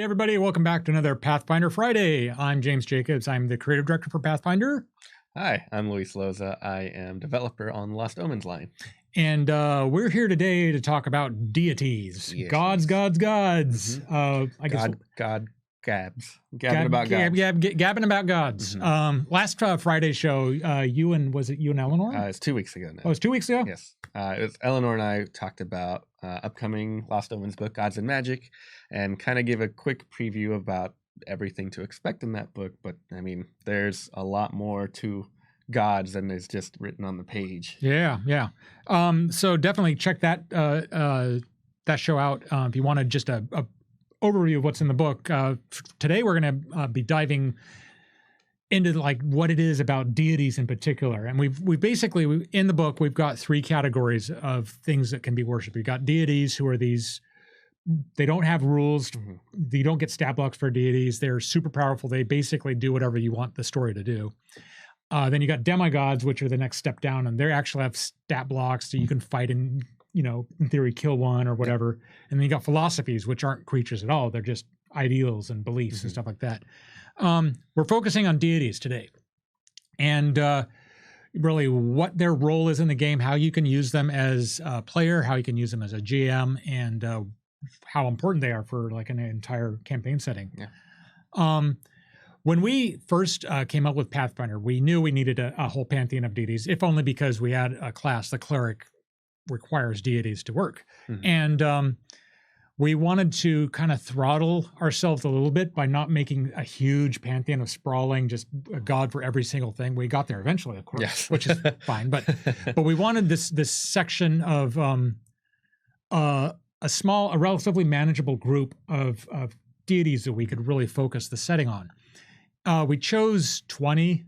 Hey everybody, welcome back to another Pathfinder Friday. I'm James Jacobs. I'm the creative director for Pathfinder. Hi, I'm Luis Loza. I am developer on the Lost Omens line. And we're here today to talk about deities. Yes, gods. Mm-hmm. I guess Gabbing about gods. Gabbing about gods. Mm-hmm. Last Friday show, you and Eleanor? It's 2 weeks ago now. Oh, it was 2 weeks ago? Yes. It was Eleanor and I talked about upcoming Lost Omens book, Gods and Magic, and kind of give a quick preview about everything to expect in that book. But, I mean, there's a lot more to gods than is just written on the page. Yeah. So definitely check that show out if you wanted just a overview of what's in the book. Today we're going to be diving into like what it is about deities in particular. And we've basically, in the book, we've got three categories of things that can be worshipped. We've got deities who are these, they don't have rules. Mm-hmm. You don't get stat blocks for deities. They're super powerful. They basically do whatever you want the story to do. Then you got demigods, which are the next step down, and they actually have stat blocks, so you can fight and, in theory, kill one or whatever. And then you got philosophies, which aren't creatures at all. They're just ideals and beliefs and stuff like that. We're focusing on deities today, and really what their role is in the game, how you can use them as a player, how you can use them as a GM, and how important they are for like an entire campaign setting. Yeah. When we first came up with Pathfinder, we knew we needed a whole pantheon of deities, if only because we had a class, the cleric, requires deities to work. Mm-hmm. And we wanted to kind of throttle ourselves a little bit by not making a huge pantheon of sprawling, just a god for every single thing. We got there eventually, of course, yes. Which is fine. But we wanted this section of a relatively manageable group of deities that we could really focus the setting on. We chose 20,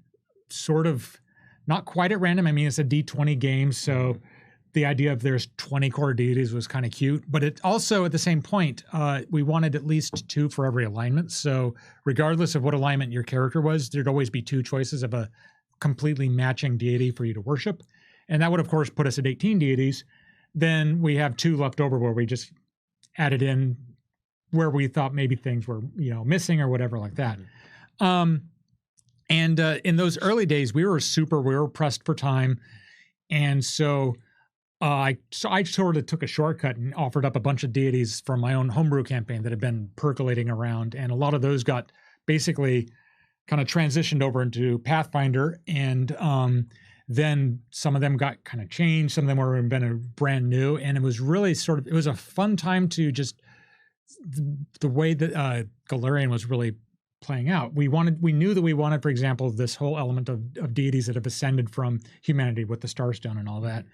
sort of not quite at random. I mean, it's a D20 game, so the idea of there's 20 core deities was kind of cute. But it also, at the same point, we wanted at least 2 for every alignment. So regardless of what alignment your character was, there'd always be 2 choices of a completely matching deity for you to worship. And that would, of course, put us at 18 deities. Then we have 2 left over where we just added in where we thought maybe things were, missing or whatever like that. And in those early days, we were pressed for time. And so I sort of took a shortcut and offered up a bunch of deities from my own homebrew campaign that had been percolating around. And a lot of those got basically kind of transitioned over into Pathfinder. And then some of them got kind of changed. Some of them were brand new. And it was really it was a fun time to just the way that Golarion was really playing out. We knew that we wanted, for example, this whole element of deities that have ascended from humanity with the Starstone and all that.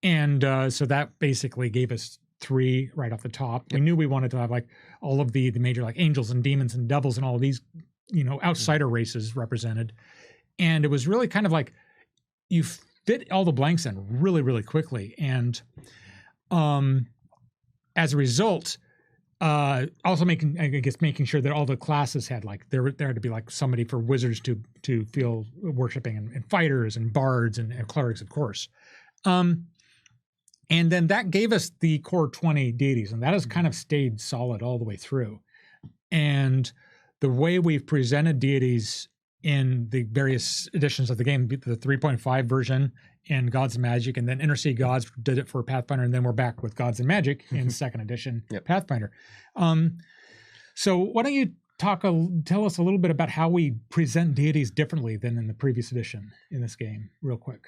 And so that basically gave us 3 right off the top. Yep. We knew we wanted to have like all of the major like angels and demons and devils and all of these, outsider races represented. And it was really kind of like you fit all the blanks in really, really quickly. And as a result, also making sure that all the classes had like there had to be like somebody for wizards to feel worshiping and fighters and bards and clerics, of course. And then that gave us the core 20 deities, and that has kind of stayed solid all the way through. And the way we've presented deities in the various editions of the game, the 3.5 version and Gods and Magic, and then Intercity Gods did it for Pathfinder, and then we're back with Gods and Magic in second edition Pathfinder. So why don't you tell us a little bit about how we present deities differently than in the previous edition in this game, real quick.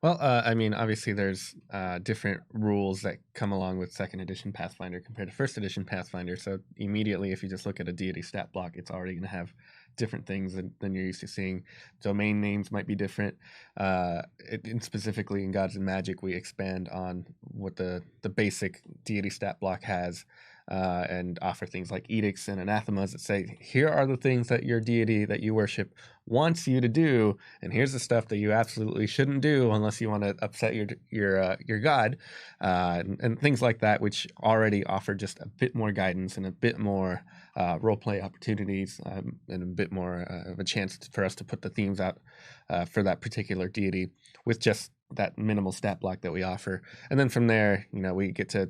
Well, I mean, obviously there's different rules that come along with second edition Pathfinder compared to first edition Pathfinder. So immediately, if you just look at a deity stat block, it's already going to have different things than you're used to seeing. Domain names might be different. And specifically in Gods and Magic, we expand on what the basic deity stat block has. And offer things like edicts and anathemas that say, here are the things that your deity that you worship wants you to do, and here's the stuff that you absolutely shouldn't do unless you want to upset your god, and things like that, which already offer just a bit more guidance and a bit more role-play opportunities, and a bit more of a chance for us to put the themes out for that particular deity with just that minimal stat block that we offer. And then from there, we get to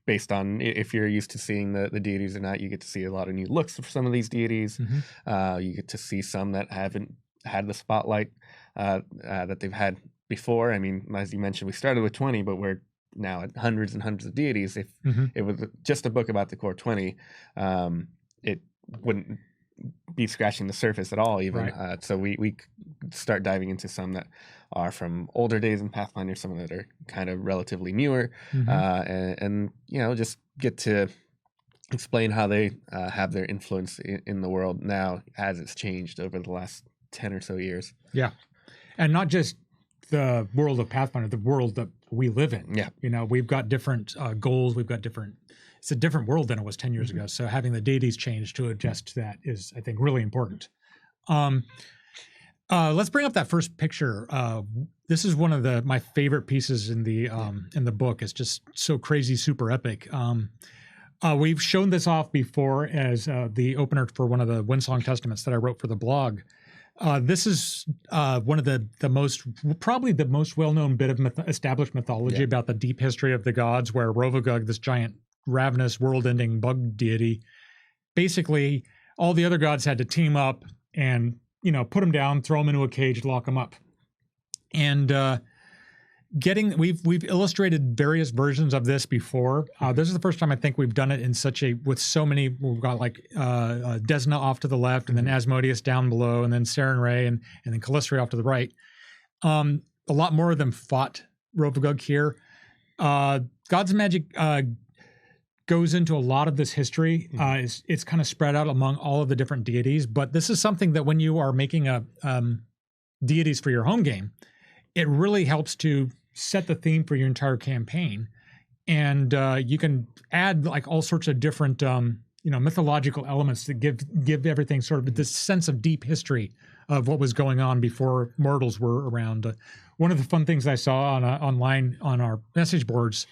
based on if you're used to seeing the deities or not. You get to see a lot of new looks for some of these deities. You get to see some that haven't had the spotlight that they've had before. I mean, as you mentioned, we started with 20, but we're now at hundreds and hundreds of deities. If it was just a book about the core 20, it wouldn't be scratching the surface at all even. Right. So we start diving into some that are from older days in Pathfinder, some that are kind of relatively newer, and you know, just get to explain how they have their influence in the world now as it's changed over the last 10 or so years. Yeah. And not just the world of Pathfinder, the world that we live in. Yeah. You know, we've got different goals, we've got different, it's a different world than it was 10 years ago. So having the deities change to adjust to that is, I think, really important. Let's bring up that first picture. This is one of my favorite pieces in the book. It's just so crazy, super epic. We've shown this off before as the opener for one of the Windsong Testaments that I wrote for the blog. This is one of probably the most well-known bit of established mythology about the deep history of the gods, where Rovagug, this giant ravenous world-ending bug deity, basically all the other gods had to team up and, you know, put him down, throw him into a cage, lock him up. And we've illustrated various versions of this before. This is the first time I think we've done it in with so many. We've got like Desna off to the left, and then Asmodeus down below, and then Sarenrae, and then Calistri off to the right. A lot more of them fought Rovagug here. Gods of Magic goes into a lot of this history. It's kind of spread out among all of the different deities, but this is something that when you are making deities for your home game, it really helps to set the theme for your entire campaign. And you can add like all sorts of different mythological elements that give everything sort of this sense of deep history of what was going on before mortals were around. One of the fun things I saw online on our message boards,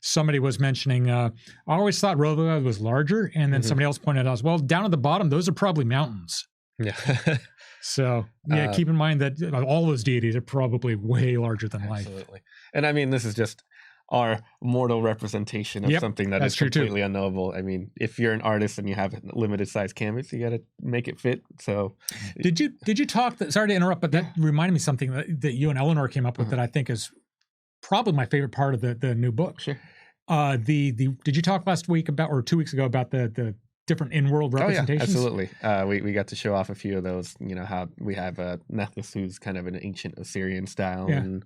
somebody was mentioning, I always thought Rovagug was larger, and then somebody else pointed out, well, down at the bottom, those are probably mountains. Yeah. So, yeah, keep in mind that all those deities are probably way larger than life. Absolutely. And I mean, this is just our mortal representation of something that is completely unknowable. I mean, if you're an artist and you have a limited size canvas, you got to make it fit. So, did you talk? Sorry to interrupt, but that reminded me of something that you and Eleanor came up with that I think is probably my favorite part of the new book. Sure. Did you talk last week about, or 2 weeks ago, about the different in-world representations? Oh, yeah, absolutely. We got to show off a few of those. You know, how we have Nethys, who's kind of an ancient Assyrian style, and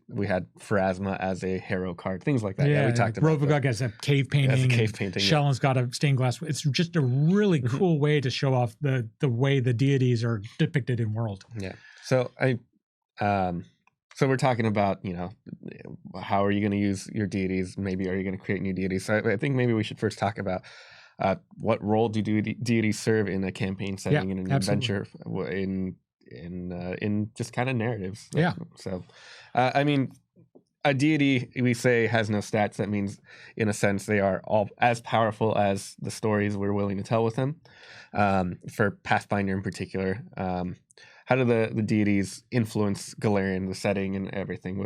we had Pharasma as a hero card, things like that. Yeah, we talked about Rovagug as a cave painting. Shellen's got a stained glass. It's just a really cool way to show off the way the deities are depicted in world. Yeah. So So we're talking about, you know, how are you going to use your deities? Maybe are you going to create new deities? So I think maybe we should first talk about what role do deities serve in a campaign setting, in an adventure, in just kind of narratives. Yeah. So, I mean, a deity, we say, has no stats. That means, in a sense, they are all as powerful as the stories we're willing to tell with them. For Pathfinder in particular, how do the deities influence Golarion, the setting, and everything?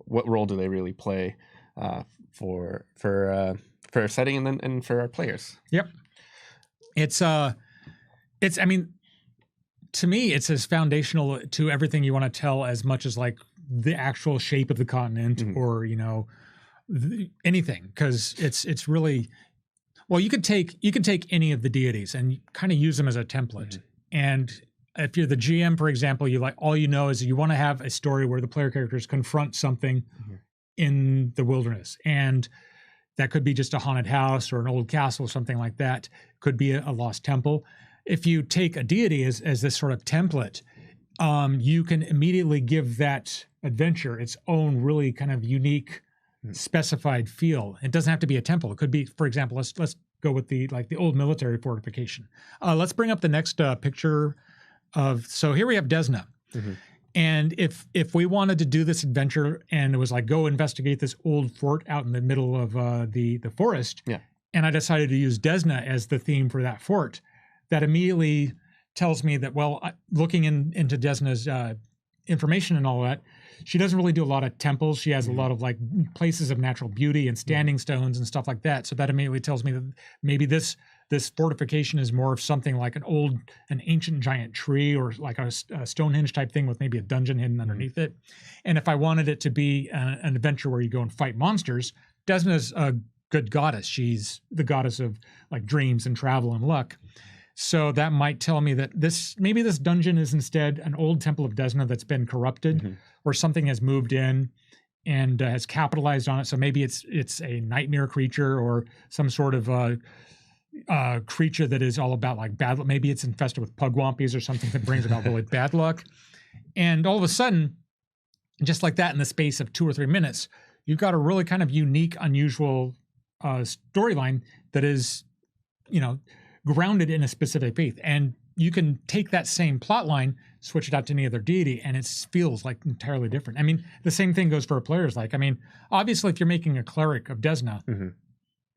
What role do they really play for our setting and for our players? Yep. I mean, to me, it's as foundational to everything you want to tell as much as like the actual shape of the continent or, you know, anything, because it's really, well, you could take any of the deities and kind of use them as a template. And if you're the GM, for example, all you know is you want to have a story where the player characters confront something in the wilderness, and that could be just a haunted house or an old castle or something like that. Could be a lost temple. If you take a deity as this sort of template, you can immediately give that adventure its own really kind of unique, specified feel. It doesn't have to be a temple. It could be, for example, let's go with the old military fortification. Let's bring up the next picture of. So here we have Desna. And if we wanted to do this adventure and it was like, go investigate this old fort out in the middle of the forest, and I decided to use Desna as the theme for that fort, that immediately tells me that, well, looking into Desna's information and all that, she doesn't really do a lot of temples. She has a lot of like places of natural beauty and standing stones and stuff like that. So that immediately tells me that maybe this fortification is more of something like an ancient giant tree, or like a Stonehenge type thing with maybe a dungeon hidden underneath it. And if I wanted it to be an adventure where you go and fight monsters, Desna's a good goddess. She's the goddess of like dreams and travel and luck. So that might tell me that maybe this dungeon is instead an old temple of Desna that's been corrupted, or something has moved in and has capitalized on it. So maybe it's a nightmare creature, or some sort of creature that is all about like bad luck. Maybe it's infested with pugwampies or something that brings about really bad luck. And all of a sudden, just like that, in the space of 2 or 3 minutes, you've got a really kind of unique, unusual storyline that is, grounded in a specific faith. And you can take that same plot line, switch it out to any other deity, and it feels like entirely different. I mean, the same thing goes for a player's like. I mean, obviously, if you're making a cleric of Desna,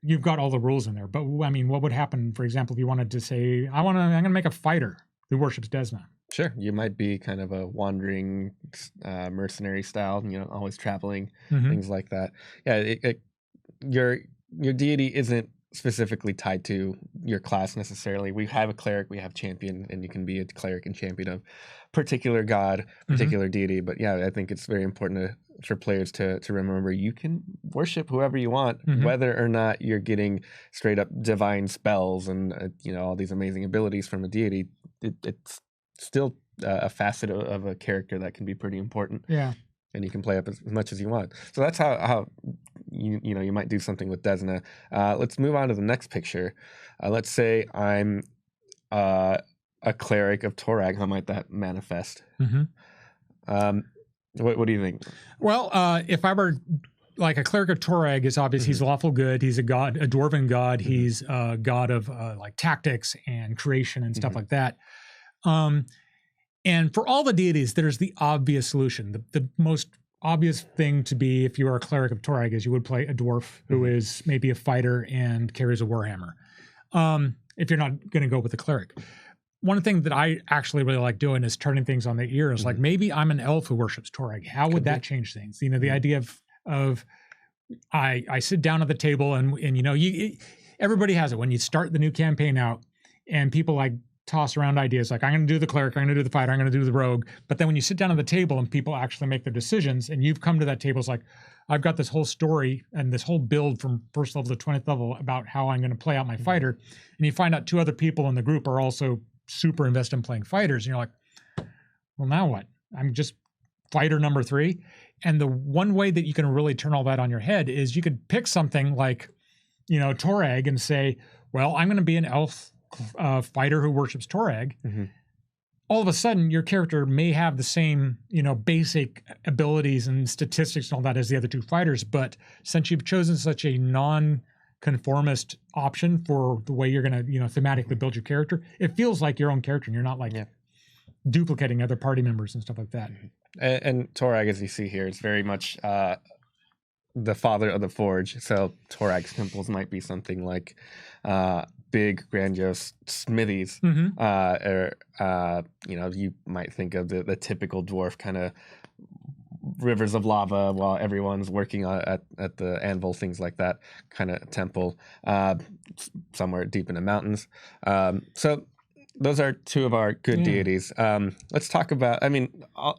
you've got all the rules in there. But I mean, what would happen, for example, if you wanted to say, I'm going to make a fighter who worships Desna? Sure, you might be kind of a wandering mercenary style, always traveling, things like that. Yeah, your deity isn't specifically tied to your class necessarily. We have a cleric, we have champion, and you can be a cleric and champion of particular god, particular deity. But yeah, I think it's very important for players to remember you can worship whoever you want, whether or not you're getting straight up divine spells and all these amazing abilities from a deity. It's still a facet of a character that can be pretty important. Yeah. And you can play up as much as you want. So that's how you might do something with Desna. Let's move on to the next picture. Let's say I'm a cleric of Torag. How might that manifest? What do you think? Well, if I were like a cleric of Torag, is obvious. He's lawful good. He's a god, a dwarven god. He's a god of like tactics and creation and stuff like that. And for all the deities, there's the obvious solution. The most obvious thing to be, if you are a cleric of Torag, is you would play a dwarf who is maybe a fighter and carries a warhammer. If you're not going to go with the cleric. One thing that I actually really like doing is turning things on their ears. Like maybe I'm an elf who worships Torag. How would that change things? The idea of I sit down at the table and everybody has it when you start the new campaign out, and people like toss around ideas like, I'm going to do the cleric, I'm going to do the fighter, I'm going to do the rogue. But then when you sit down at the table and people actually make their decisions, and you've come to that table, it's like, I've got this whole story and this whole build from first level to 20th level about how I'm going to play out my fighter. And you find out 2 other people in the group are also super invested in playing fighters. And you're like, well, now what? I'm just fighter number 3. And the one way that you can really turn all that on your head is you could pick something like, Torag, and say, well, I'm going to be an elf fighter who worships Torag. All of a sudden, your character may have the same, basic abilities and statistics and all that as the other 2 fighters. But since you've chosen such a non-conformist option for the way you're going to, thematically build your character, it feels like your own character, and you're not like duplicating other party members and stuff like that. And Torag, as you see here, is very much the father of the Forge. So Torag's temples might be something like big, grandiose smithies. Or you might think of the typical dwarf kind of rivers of lava while everyone's working at the anvil, things like that kind of temple, somewhere deep in the mountains. So those are 2 of our good deities. Let's talk about,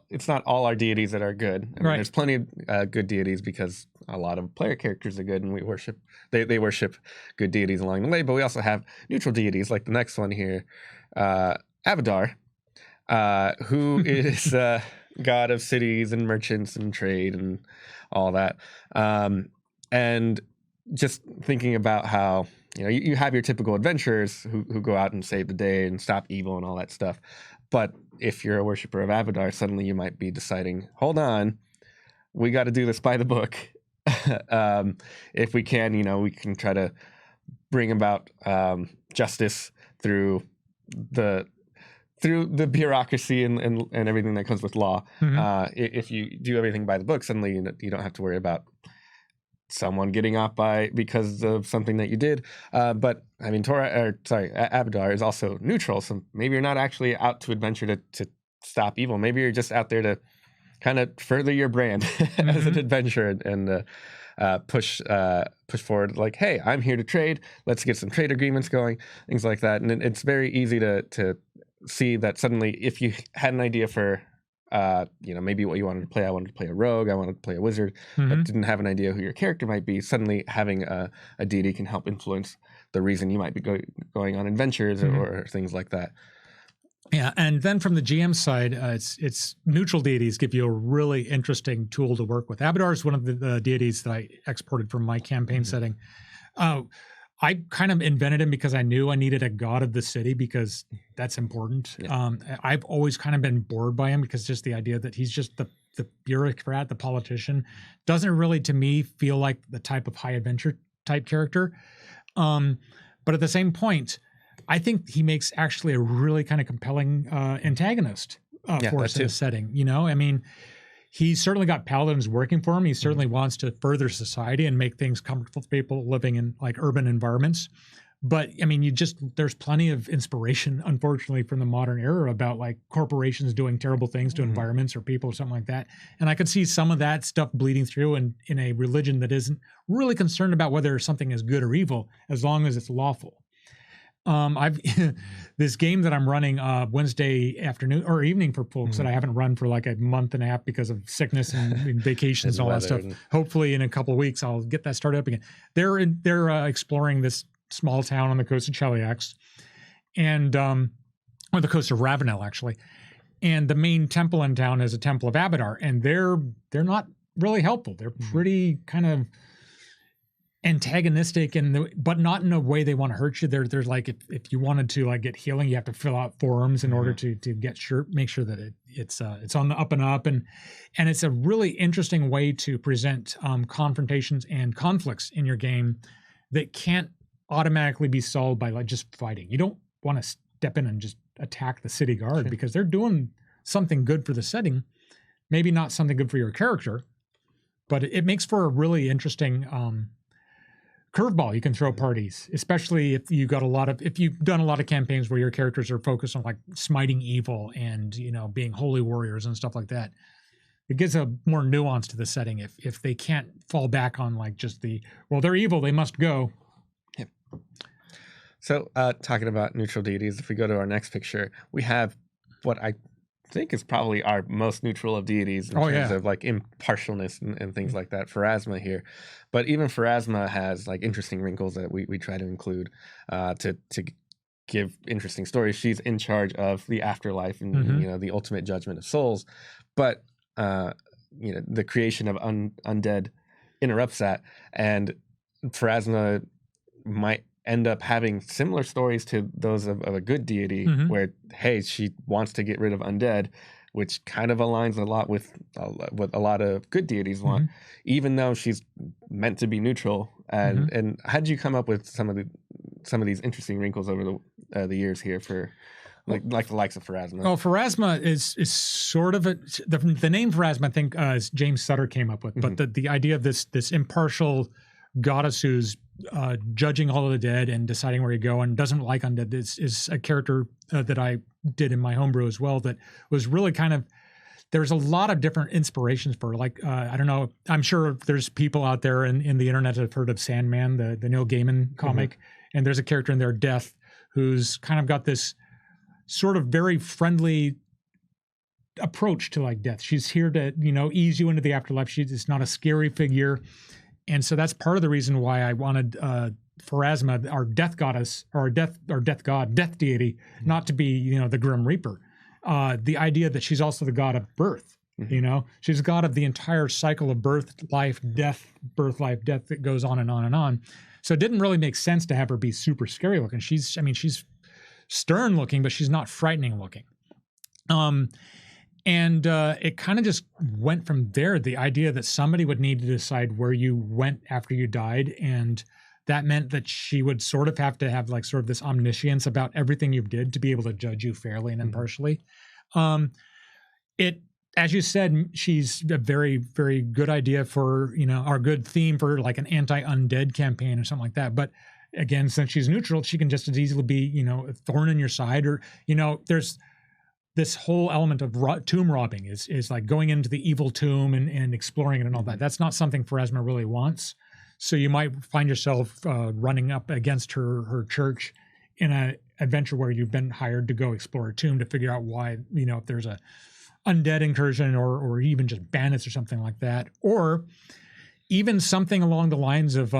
it's not all our deities that are good. There's plenty of good deities because a lot of player characters are good, and we worship, they worship good deities along the way, but we also have neutral deities like the next one here, Abadar, who is god of cities and merchants and trade and all that. And just thinking about how, you have your typical adventurers who go out and save the day and stop evil and all that stuff. But if you're a worshiper of Abadar, suddenly you might be deciding, hold on, we got to do this by the book. If we can, we can try to bring about justice through the bureaucracy and everything that comes with law. If you do everything by the book, suddenly you don't have to worry about someone getting off because of something that you did. But Abadar is also neutral, so maybe you're not actually out to adventure to stop evil. Maybe you're just out there to kind of further your brand as an adventurer and push forward. Like, hey, I'm here to trade. Let's get some trade agreements going, things like that. And it's very easy to see that suddenly, if you had an idea for maybe what you wanted to play. I wanted to play a rogue. I wanted to play a wizard, but didn't have an idea who your character might be. Suddenly, having a deity can help influence the reason you might be going on adventures or things like that. Yeah, and then from the GM side, it's neutral deities give you a really interesting tool to work with. Abadar is one of the deities that I exported from my campaign setting. I kind of invented him because I knew I needed a god of the city because that's important. Yeah. I've always kind of been bored by him because just the idea that he's just the bureaucrat, the politician, doesn't really, to me, feel like the type of high adventure type character. But at the same point, I think he makes actually a really kind of compelling antagonist for us in a setting. You know, I mean, he's certainly got paladins working for him. He certainly wants to further society and make things comfortable for people living in like urban environments. But I mean, there's plenty of inspiration, unfortunately, from the modern era about like corporations doing terrible things to environments or people or something like that. And I could see some of that stuff bleeding through in a religion that isn't really concerned about whether something is good or evil, as long as it's lawful. I've this game that I'm running Wednesday afternoon or evening for folks that I haven't run for like a month and a half because of sickness and vacations and all that stuff. Hopefully in a couple of weeks I'll get that started up again. They're exploring this small town on the coast of Cheliax and or the coast of Ravenel actually. And the main temple in town is a temple of Abadar, and they're not really helpful. They're pretty kind of antagonistic but not in a way they want to hurt you. There's like if you wanted to like get healing, you have to fill out forms in order to make sure that it's on the up and up, and it's a really interesting way to present confrontations and conflicts in your game that can't automatically be solved by like just fighting. You don't want to step in and just attack the city guard because they're doing something good for the setting, maybe not something good for your character, but it makes for a really interesting curveball you can throw parties, especially if you've done a lot of campaigns where your characters are focused on like smiting evil and being holy warriors and stuff like that. It gives a more nuance to the setting if they can't fall back on like just they're evil, they must go. Yep. So talking about neutral deities, if we go to our next picture, we have what I think is probably our most neutral of deities in terms of like impartialness and things like that, Pharasma here. But even Pharasma has like interesting wrinkles that we try to include to give interesting stories. She's in charge of the afterlife and the ultimate judgment of souls. But the creation of undead interrupts that, and Pharasma might end up having similar stories to those of a good deity where, hey, she wants to get rid of undead, which kind of aligns a lot with what a lot of good deities want, even though she's meant to be neutral. And how did you come up with some of these interesting wrinkles over the years here for like the likes of Pharasma? Well, Pharasma is sort of the name Pharasma, I think, is James Sutter came up with, but the idea of this impartial goddess who's judging all of the dead and deciding where to go and doesn't like undead is a character that I did in my homebrew as well that was really kind of, there's a lot of different inspirations for like, I don't know, I'm sure there's people out there in the internet that have heard of Sandman, the Neil Gaiman comic, and there's a character in there, Death, who's kind of got this sort of very friendly approach to like death. She's here to, ease you into the afterlife. She's not a scary figure. And so that's part of the reason why I wanted Pharasma, our death goddess, or death god, death deity, not to be, the Grim Reaper. The idea that she's also the god of birth. She's the god of the entire cycle of birth, life, death, birth, life, death that goes on and on and on. So it didn't really make sense to have her be super scary looking. She's stern looking, but she's not frightening looking. And it kind of just went from there. The idea that somebody would need to decide where you went after you died. And that meant that she would sort of have to have like sort of this omniscience about everything you did to be able to judge you fairly and impartially. As you said, she's a very, very good idea for, our good theme for like an anti-undead campaign or something like that. But again, since she's neutral, she can just as easily be, a thorn in your side or, there's this whole element of tomb robbing is like going into the evil tomb and exploring it and all that. That's not something Pharasma really wants. So you might find yourself running up against her church in an adventure where you've been hired to go explore a tomb to figure out why, if there's a undead incursion or even just bandits or something like that, or even something along the lines of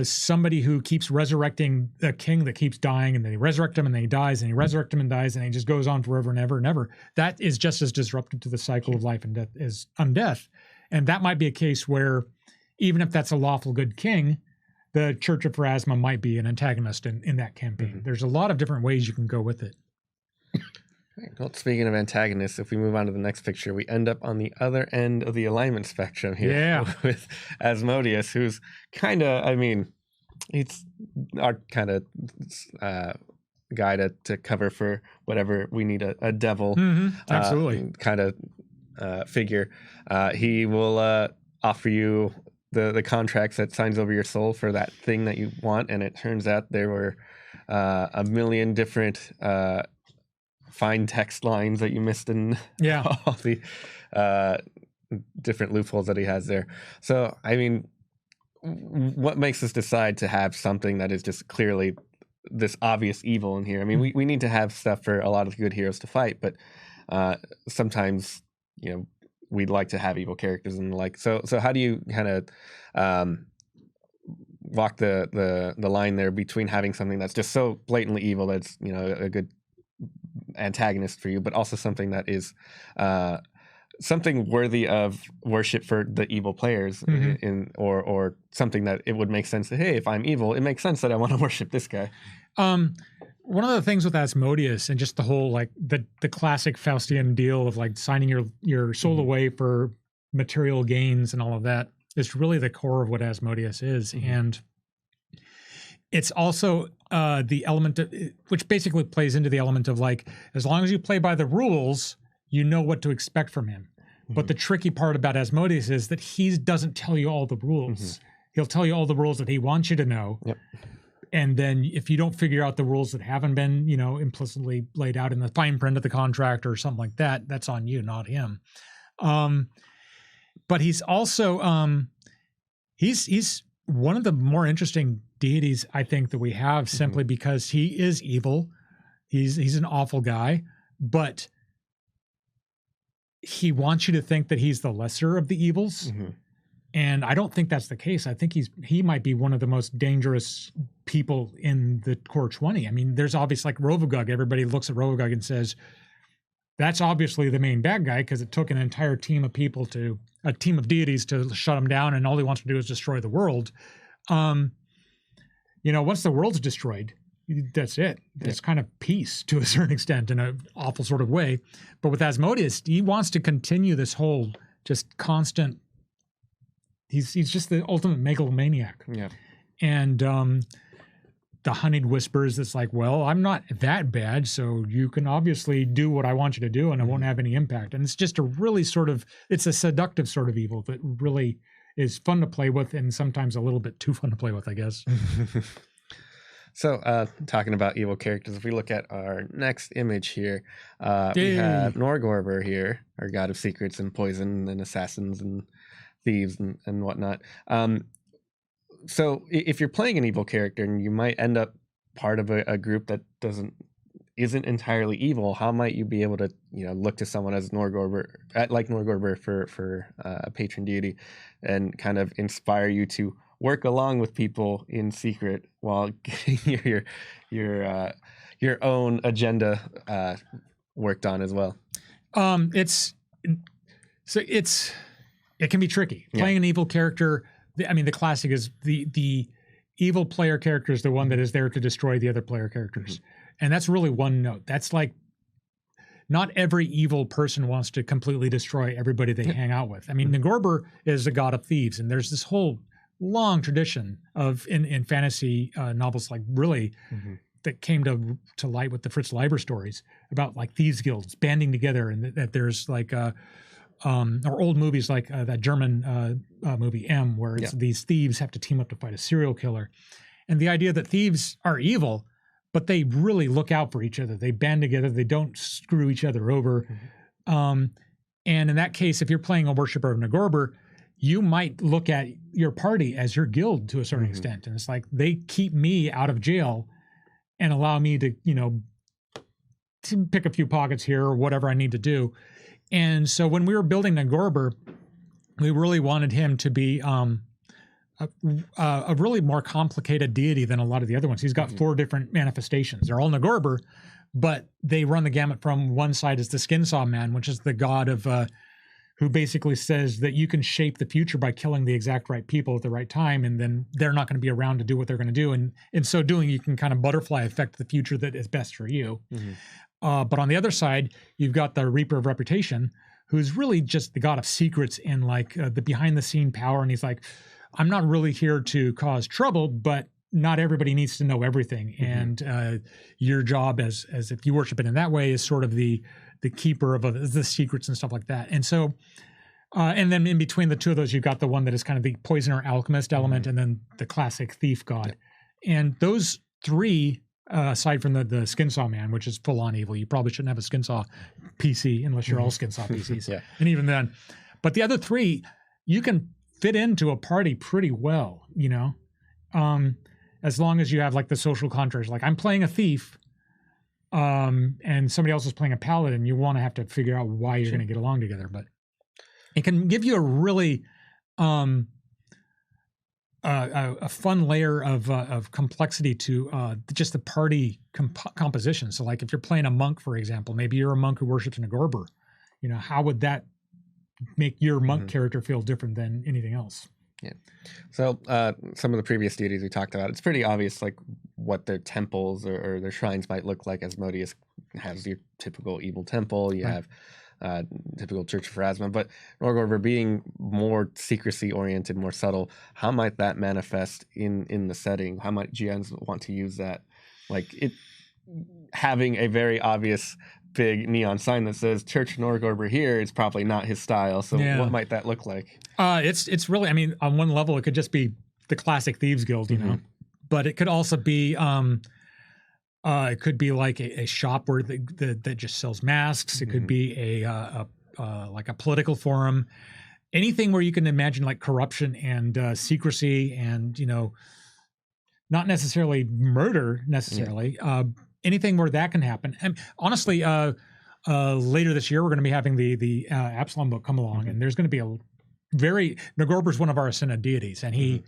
somebody who keeps resurrecting a king that keeps dying, and then they resurrect him and then he dies, and he resurrects him and dies, and he just goes on forever and ever and ever. That is just as disruptive to the cycle of life and death as undeath. And that might be a case where, even if that's a lawful good king, the Church of Pharasma might be an antagonist in that campaign. There's a lot of different ways you can go with it. Well, speaking of antagonists, if we move on to the next picture, we end up on the other end of the alignment spectrum here with Asmodeus, who's kind of, he's our kind of guy to cover for whatever we need a devil absolutely kind of figure. He will offer you the contracts that signs over your soul for that thing that you want, and it turns out there were a million different fine text lines that you missed in all the different loopholes that he has there. So, what makes us decide to have something that is just clearly this obvious evil in here? We need to have stuff for a lot of good heroes to fight, but sometimes, we'd like to have evil characters and the like. So how do you kind of walk the line there between having something that's just so blatantly evil that's, a good antagonist for you, but also something that is something worthy of worship for the evil players, or something that it would make sense that, hey, if I'm evil, it makes sense that I want to worship this guy. One of the things with Asmodeus and just the whole like the classic Faustian deal of like signing your soul away for material gains and all of that is really the core of what Asmodeus is. And it's also the element of, which basically plays into the element of like, as long as you play by the rules, you know what to expect from him. But the tricky part about Asmodeus is that he doesn't tell you all the rules. He'll tell you all the rules that he wants you to know. And then if you don't figure out the rules that haven't been, implicitly laid out in the fine print of the contract or something like that, that's on you, not him. But he's also, he's one of the more interesting deities, I think, that we have, simply because he is evil. He's an awful guy, but he wants you to think that he's the lesser of the evils. And I don't think that's the case. I think he might be one of the most dangerous people in the Core 20. There's obviously like Rovagug. Everybody looks at Rovagug and says, that's obviously the main bad guy because it took an entire team of people a team of deities to shut him down, and all he wants to do is destroy the world. Once the world's destroyed, that's it. It's kind of peace to a certain extent in an awful sort of way. But with Asmodeus, he wants to continue this whole just constant. He's just the ultimate megalomaniac. And the honeyed whispers, it's like, well, I'm not that bad, so you can obviously do what I want you to do and it won't have any impact. And it's just a really it's a seductive sort of evil that really is fun to play with, and sometimes a little bit too fun to play with, I guess. So, talking about evil characters, if we look at our next image here, we have Norgorber here, our god of secrets and poison and assassins and thieves and whatnot. So if you're playing an evil character and you might end up part of a group that isn't entirely evil, how might you be able to look to someone as Norgorber, like Norgorber for a patron deity, and kind of inspire you to work along with people in secret while getting your own agenda worked on as well? It can be tricky. Playing an evil character, the classic is the evil player character is the one that is there to destroy the other player characters. And that's really one note. That's like, not every evil person wants to completely destroy everybody they hang out with. Norgorber is a god of thieves, and there's this whole long tradition of in fantasy novels, like really that came to light with the Fritz Leiber stories about like thieves guilds banding together, and that there's like or old movies like that German movie M, where it's these thieves have to team up to fight a serial killer, and the idea that thieves are evil, but they really look out for each other. They band together. They don't screw each other over. And in that case, if you're playing a worshiper of Norgorber, you might look at your party as your guild to a certain extent. And it's like, they keep me out of jail and allow me to, to pick a few pockets here or whatever I need to do. And so when we were building Norgorber, we really wanted him to be a really more complicated deity than a lot of the other ones. He's got 4 different manifestations. They're all Norgorber, but they run the gamut from one side is the Skinsaw Man, which is the god of who basically says that you can shape the future by killing the exact right people at the right time, and then they're not going to be around to do what they're going to do. And in so doing, you can kind of butterfly affect the future that is best for you. But on the other side, you've got the Reaper of Reputation, who's really just the god of secrets and like the behind the scene power. And he's like, I'm not really here to cause trouble, but not everybody needs to know everything. And your job as if you worship it in that way is sort of the keeper of the secrets and stuff like that. And so, and then in between the two of those, you've got the one that is kind of the poisoner alchemist element, and then the classic thief god. And those 3, aside from the Skinsaw Man, which is full on evil, you probably shouldn't have a Skinsaw PC unless you're all Skinsaw PCs. And even then, but the other 3, you can fit into a party pretty well, as long as you have like the social contrast. Like, I'm playing a thief, and somebody else is playing a paladin. You want to have to figure out why you're going to get along together, but it can give you a really a fun layer of complexity to just the party composition. So, like, if you're playing a monk, for example, maybe you're a monk who worships Norgorber. How would that make your monk character feel different than anything else? Yeah. So some of the previous deities we talked about, it's pretty obvious like what their temples or their shrines might look like. Asmodeus has your typical evil temple. You have typical Church of Pharasma. But Norgorber being more secrecy oriented, more subtle, how might that manifest in the setting? How might GMs want to use that? Like, it having a very obvious big neon sign that says Church Norgorber here is probably not his style. So what might that look like? It's really, I mean, on one level, it could just be the classic Thieves Guild, but it could also be, it could be like a shop where that just sells masks. It could be like a political forum, anything where you can imagine like corruption and secrecy and, not necessarily murder necessarily, anything where that can happen. And honestly, later this year, we're going to be having the Absalom book come along, and there's going to be Norgorber's one of our ascended deities, and he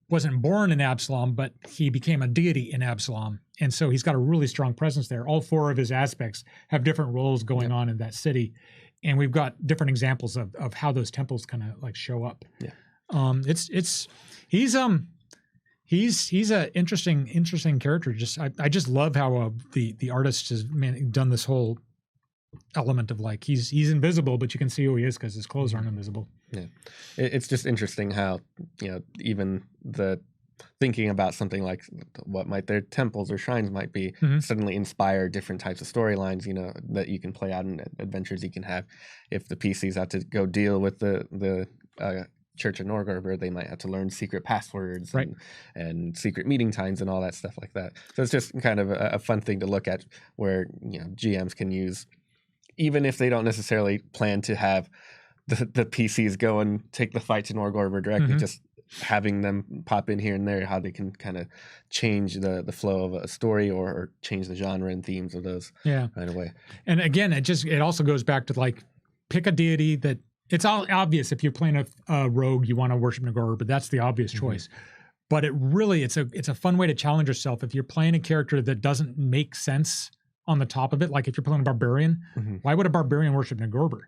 wasn't born in Absalom, but he became a deity in Absalom. And so he's got a really strong presence there. All 4 of his aspects have different roles going on in that city. And we've got different examples of how those temples kind of like show up. He's a interesting character. I just love how the artist has done this whole element of like he's invisible, but you can see who he is because his clothes aren't invisible. Yeah, it's just interesting how even the thinking about something like what might their temples or shrines might be suddenly inspire different types of storylines. That you can play out in adventures you can have. If the PCs have to go deal with the Church of Norgorber, they might have to learn secret passwords and secret meeting times and all that stuff like that. So it's just kind of a fun thing to look at where GMs can use, even if they don't necessarily plan to have the PCs go and take the fight to Norgorber directly, just having them pop in here and there, how they can kind of change the flow of a story or change the genre and themes of those right away. And again, it also goes back to like pick a deity that it's all obvious. If you're playing a rogue, you want to worship Norgorber, but that's the obvious choice. But it's a fun way to challenge yourself. If you're playing a character that doesn't make sense on the top of it, like if you're playing a barbarian, why would a barbarian worship Norgorber?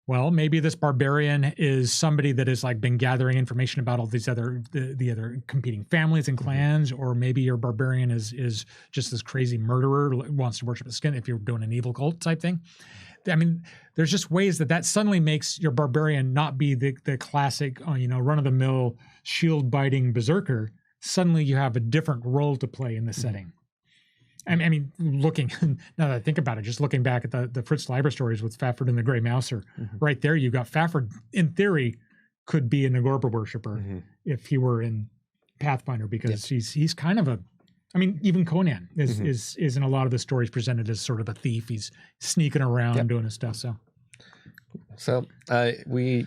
Well, maybe this barbarian is somebody that has like been gathering information about all these the other competing families and clans, or maybe your barbarian is just this crazy murderer wants to worship the skin. If you're doing an evil cult type thing, I mean, there's just ways that suddenly makes your barbarian not be the classic, run of the mill shield biting berserker. Suddenly, you have a different role to play in the setting. I mean, looking now that I think about it, just looking back at the Fritz Leiber stories with Fafhrd and the Grey Mouser, right there, you got Fafhrd. In theory, could be a Norgorber worshiper if he were in Pathfinder, because he's kind of I mean, even Conan is in a lot of the stories presented as sort of a thief. He's sneaking around doing his stuff. So we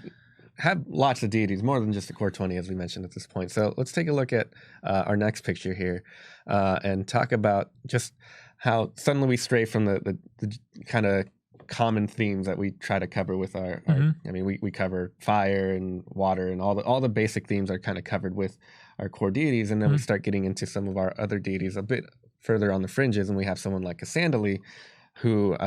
have lots of deities, more than just the core 20, as we mentioned at this point. So let's take a look at our next picture here and talk about just how suddenly we stray from the kind of common themes that we try to cover with our I mean, we cover fire and water, and all the basic themes are kind of covered with our core deities, and then we start getting into some of our other deities a bit further on the fringes, and we have someone like Cassandra, who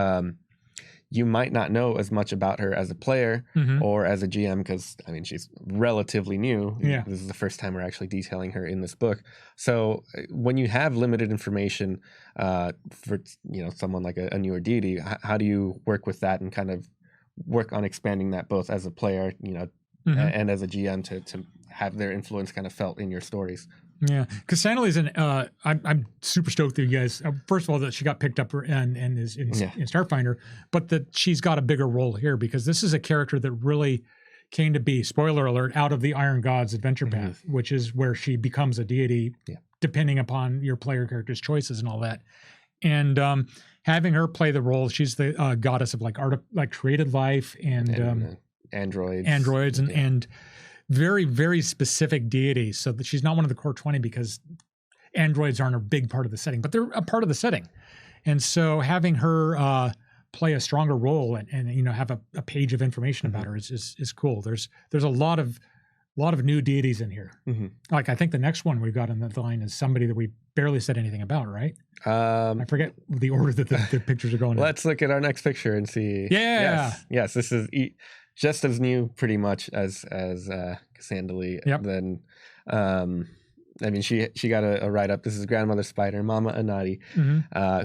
you might not know as much about her as a player or as a GM, because I mean, she's relatively new. Yeah. This is the first time we're actually detailing her in this book. So when you have limited information for someone like a newer deity, how do you work with that and kind of work on expanding that both as a player, and as a GM to have their influence kind of felt in your stories? Yeah, Cassandra is I'm super stoked that you guys. First of all, that she got picked up and is in Starfinder, but that she's got a bigger role here, because this is a character that really came to be, spoiler alert, out of the Iron Gods adventure path, which is where she becomes a deity, depending upon your player character's choices and all that. And having her play the role, she's the goddess of like created life and androids and very, very specific deities. So that she's not one of the core 20, because androids aren't a big part of the setting, but they're a part of the setting. And so having her play a stronger role and have a page of information about her is cool. There's a lot of new deities in here. Like I think the next one we've got in the line is somebody that we barely said anything about, right? I forget the order that the pictures are going in. Let's look at our next picture and see. Yeah. Yes, this is just as new pretty much as Cassandra. Yep. Then I mean, she got a write-up. This is Grandmother Spider, Mama Anati,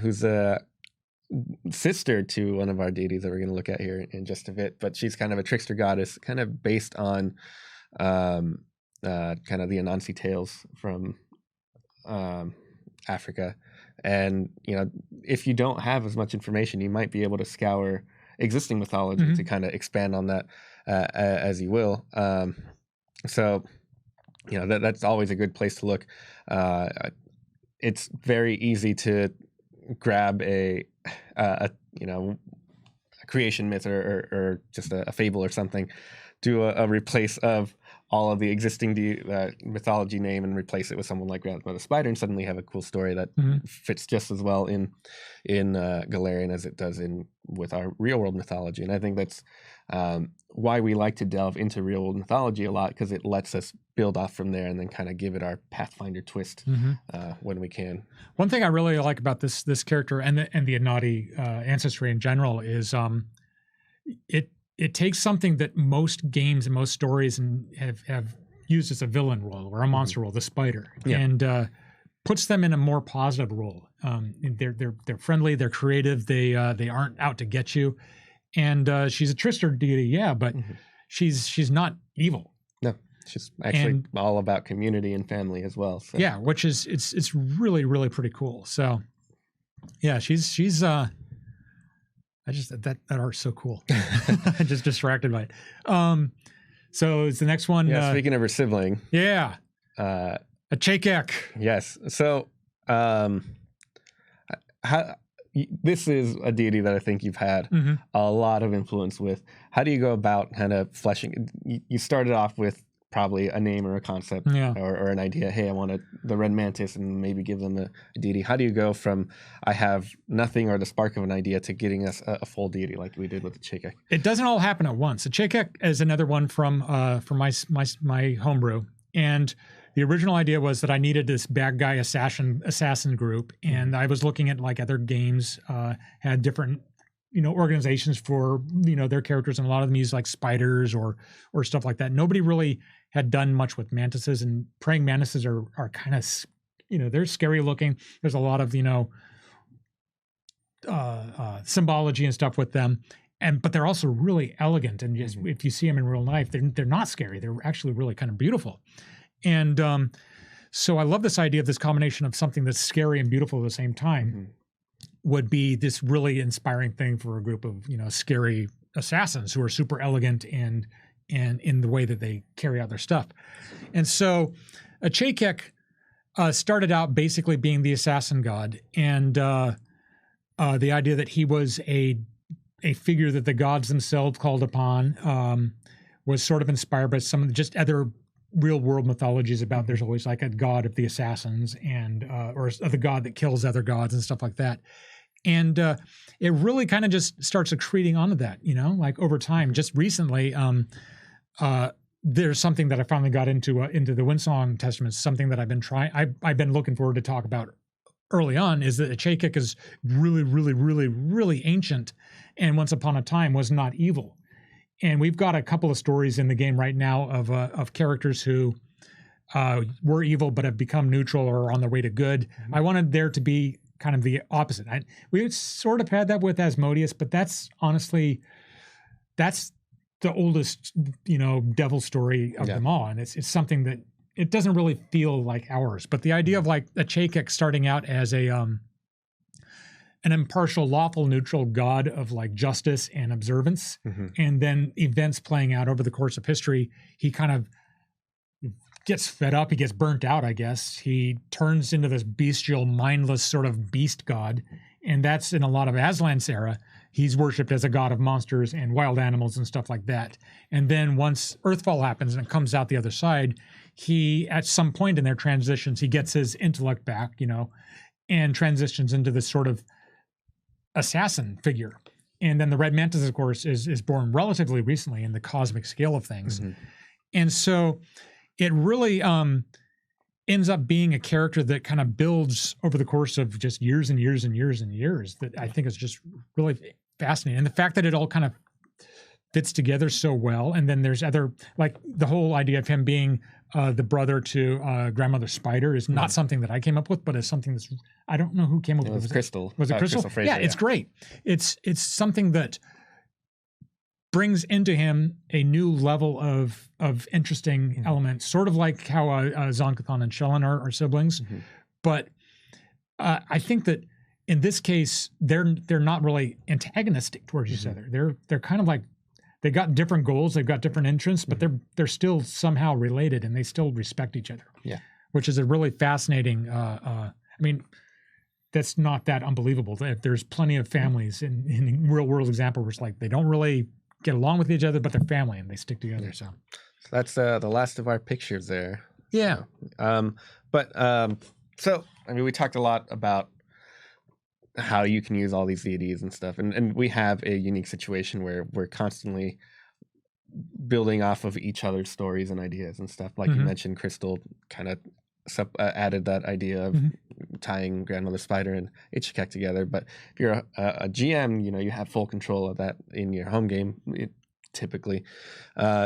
who's a sister to one of our deities that we're going to look at here in just a bit. But she's kind of a trickster goddess, kind of based on kind of the Anansi tales from Africa. And, if you don't have as much information, you might be able to scour existing mythology to kind of expand on that as you will. So, that's always a good place to look. It's very easy to grab a creation myth or just a fable or something, do a replace of all of the existing mythology name and replace it with someone like Grandmother Spider, and suddenly have a cool story that fits just as well in Golarion as it does with our real world mythology. And I think that's why we like to delve into real world mythology a lot, because it lets us build off from there and then kind of give it our Pathfinder twist when we can. One thing I really like about this character and the Anati ancestry in general is it takes something that most games and most stories have used as a villain role or a monster role, the spider, and puts them in a more positive role. They're friendly, they're creative, they aren't out to get you, and she's a trickster deity, but she's not evil. No, she's actually all about community and family as well. So. Yeah, which is it's really, really pretty cool. So yeah, she's that art's so cool. I'm just distracted by it. So it's the next one. Yeah, speaking of her sibling. Yeah. A Chakek. Yes. So this is a deity that I think you've had a lot of influence with. How do you go about kind of fleshing? You started off with probably a name or a concept or an idea. Hey, I want the Red Mantis, and maybe give them a deity. How do you go from I have nothing or the spark of an idea to getting us a full deity like we did with the Chakek? It doesn't all happen at once. The Chakek is another one from my homebrew, and the original idea was that I needed this bad guy assassin group, and I was looking at like other games had different organizations for their characters, and a lot of them use like spiders or stuff like that. Nobody really had done much with mantises, and praying mantises are kind of they're scary looking. There's a lot of symbology and stuff with them, but they're also really elegant, and just if you see them in real life, they're not scary. They're actually really kind of beautiful. And so I love this idea of this combination of something that's scary and beautiful at the same time would be this really inspiring thing for a group of, scary assassins who are super elegant and in the way that they carry out their stuff. And so a Chakek started out basically being the assassin god, and the idea that he was a figure that the gods themselves called upon was sort of inspired by some just other real world mythologies about there's always like a god of the assassins and or the god that kills other gods and stuff like that. And it really kind of just starts accreting onto that, like over time. Just recently, there's something that I finally got into the Windsong Testaments, something that I've been trying. I've been looking forward to talk about early on, is that Achakik is really, really, really, really ancient, and once upon a time was not evil. And we've got a couple of stories in the game right now of characters who were evil but have become neutral or are on their way to good. Mm-hmm. I wanted there to be kind of the opposite. We sort of had that with Asmodeus, but that's honestly, that's the oldest, devil story of them all. And it's something that it doesn't really feel like ours. But the idea of like Achakik starting out as an impartial, lawful, neutral god of like justice and observance, and then events playing out over the course of history, he kind of gets fed up. He gets burnt out, I guess. He turns into this bestial, mindless sort of beast god. And that's in a lot of Aslan's era. He's worshipped as a god of monsters and wild animals and stuff like that. And then once Earthfall happens and it comes out the other side, he, at some point in their transitions, he gets his intellect back, and transitions into this sort of assassin figure. And then the Red Mantis, of course, is born relatively recently in the cosmic scale of things. And so it really ends up being a character that kind of builds over the course of just years and years and years and years that I think is just really fascinating. And the fact that it all kind of fits together so well. And then there's other, like the whole idea of him being the brother to Grandmother Spider is not something that I came up with, but it's something that's, I don't know who came up with it. Was Crystal. Was it Crystal? Fraser, yeah, it's great. It's something that brings into him a new level of interesting elements, sort of like how Zonkathon and Shelyn are siblings. But I think that in this case, they're not really antagonistic towards each other. They're kind of like, they got different goals, they've got different interests, but they're still somehow related and they still respect each other. Yeah, which is a really fascinating. I mean, that's not that unbelievable. There's plenty of families in real world example where it's like they don't really get along with each other, but they're family and they stick together. So that's the last of our pictures there. Yeah. So I mean, we talked a lot about how you can use all these deities and stuff, and we have a unique situation where we're constantly building off of each other's stories and ideas and stuff. Like you mentioned, Crystal kind of added that idea of tying Grandmother Spider and Achakik together. But if you're a GM, you have full control of that in your home game, typically.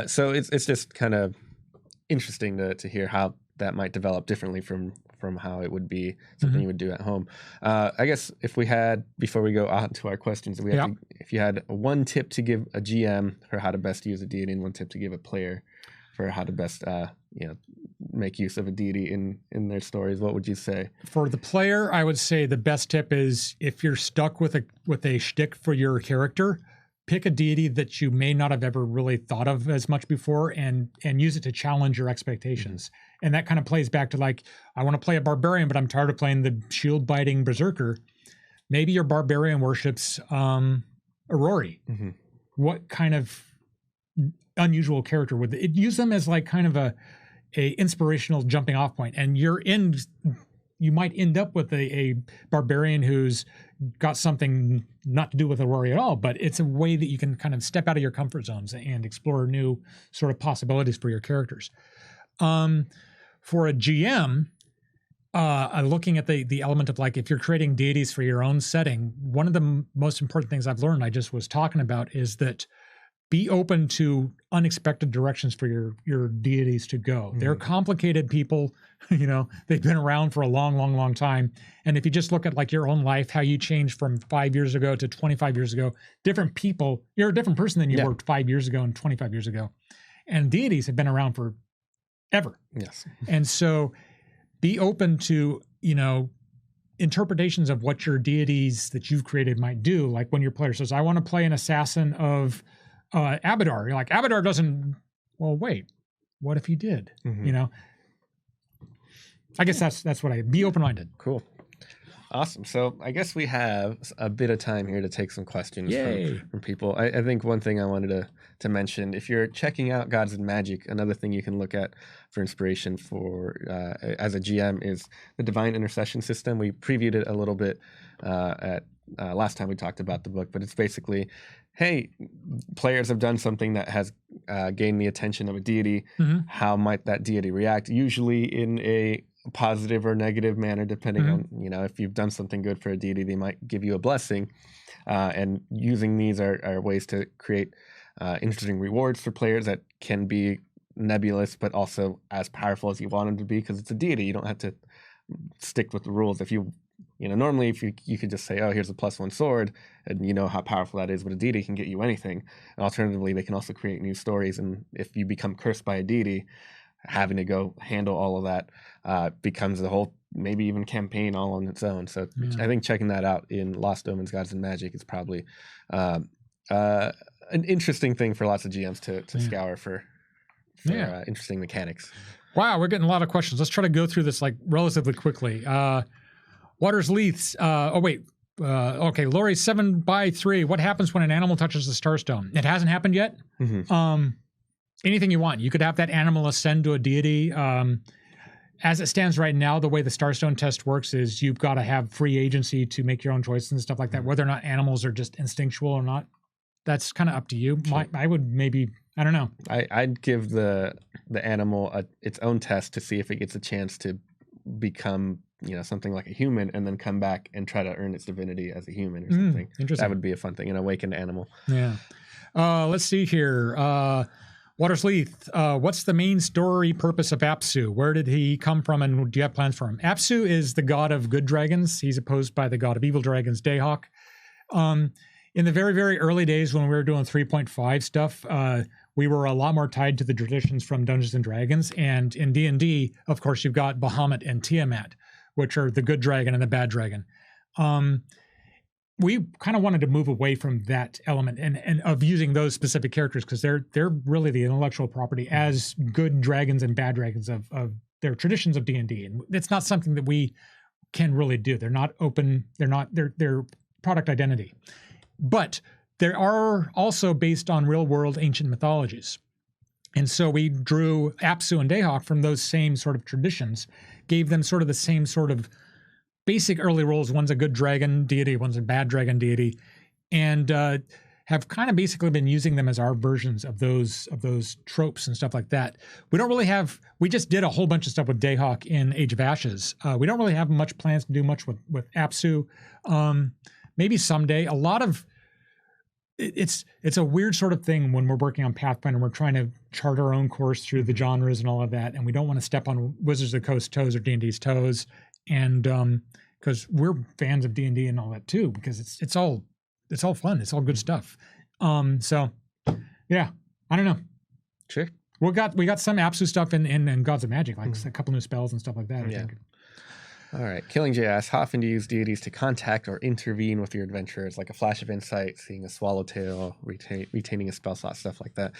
So it's just kind of interesting to hear how that might develop differently from how it would be something you would do at home. I guess if we had, before we go on to our questions, if you had one tip to give a GM for how to best use a deity and one tip to give a player for how to best make use of a deity in their stories, what would you say? For the player, I would say the best tip is if you're stuck with a shtick for your character, pick a deity that you may not have ever really thought of as much before and use it to challenge your expectations. And that kind of plays back to like, I want to play a barbarian, but I'm tired of playing the shield-biting berserker. Maybe your barbarian worships Aurori. What kind of unusual character would it use them as like kind of a inspirational jumping off point? And you might end up with a barbarian who's got something not to do with Aurori at all, but it's a way that you can kind of step out of your comfort zones and explore new sort of possibilities for your characters. For a GM, looking at the element of like, if you're creating deities for your own setting, one of the most important things I've learned, I just was talking about, is that be open to unexpected directions for your deities to go. They're complicated people, they've been around for a long, long, long time. And if you just look at like your own life, how you changed from 5 years ago to 25 years ago, different people, you're a different person than you were 5 years ago and 25 years ago. And deities have been around for ever. Yes. And so be open to, interpretations of what your deities that you've created might do. Like when your player says, I want to play an assassin of Abadar. You're like, Abadar doesn't, well, wait, what if he did? I guess that's what be open-minded. Cool. Awesome. So I guess we have a bit of time here to take some questions from people. I think one thing I wanted to mention, if you're checking out Gods and Magic, another thing you can look at for inspiration for as a GM is the Divine Intercession system. We previewed it a little bit at last time we talked about the book, but it's basically, hey, players have done something that has gained the attention of a deity. How might that deity react? Usually in a positive or negative manner, depending on, if you've done something good for a deity, they might give you a blessing. And using these are ways to create interesting rewards for players that can be nebulous, but also as powerful as you want them to be, because it's a deity. You don't have to stick with the rules. If normally if you could just say, oh, here's a +1 sword, and you know how powerful that is, but a deity can get you anything. And alternatively, they can also create new stories. And if you become cursed by a deity, having to go handle all of that becomes the whole, maybe even campaign all on its own. So I think checking that out in Lost Omens, Gods and Magic is probably an interesting thing for lots of GMs to scour for interesting mechanics. Wow, we're getting a lot of questions. Let's try to go through this relatively quickly. Waters Leiths. Okay, Lori 7x3. What happens when an animal touches the Starstone? It hasn't happened yet. Anything you want. You could have that animal ascend to a deity. As it stands right now, the way the Starstone test works is you've got to have free agency to make your own choices and stuff like that. Whether or not animals are just instinctual or not, that's kind of up to you. I would maybe, I don't know. I'd give the animal its own test to see if it gets a chance to become something like a human, and then come back and try to earn its divinity as a human or something. Interesting. That would be a fun thing, an awakened animal. Yeah. Let's see here. Waters Leith, what's the main story purpose of Apsu? Where did he come from, and do you have plans for him? Apsu is the god of good dragons. He's opposed by the god of evil dragons, Dayhawk. In the very, very early days when we were doing 3.5 stuff, we were a lot more tied to the traditions from Dungeons & Dragons. And in D&D, of course, you've got Bahamut and Tiamat, which are the good dragon and the bad dragon. We kind of wanted to move away from that element and of using those specific characters, because they're really the intellectual property as good dragons and bad dragons of their traditions of D&D. And it's not something that we can really do. They're not open. They're product identity. But they are also based on real world ancient mythologies. And so we drew Apsu and Dayhawk from those same sort of traditions, gave them sort of the same sort of basic early roles. One's a good dragon deity, one's a bad dragon deity, and have kind of basically been using them as our versions of those tropes and stuff like that. We just did a whole bunch of stuff with Dayhawk in Age of Ashes. We don't really have much plans to do much with Apsu. Maybe someday. It's a weird sort of thing when we're working on Pathfinder. We're trying to chart our own course through the genres and all of that, and we don't want to step on Wizards of the Coast's toes or D&D's toes. And because we're fans of D&D and all that too, because it's all fun, it's all good stuff. So yeah, I don't know. Sure. We got some Apsu stuff in Gods of Magic, like a couple new spells and stuff like that. I think. All right. Killing J asks, how often do you use deities to contact or intervene with your adventurers, like a flash of insight, seeing a swallowtail, retaining a spell slot, stuff like that?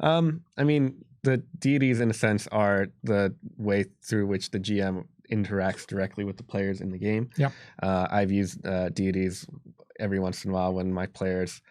I mean, the deities, in a sense, are the way through which the GM interacts directly with the players in the game. Yep. I've used deities every once in a while when my players,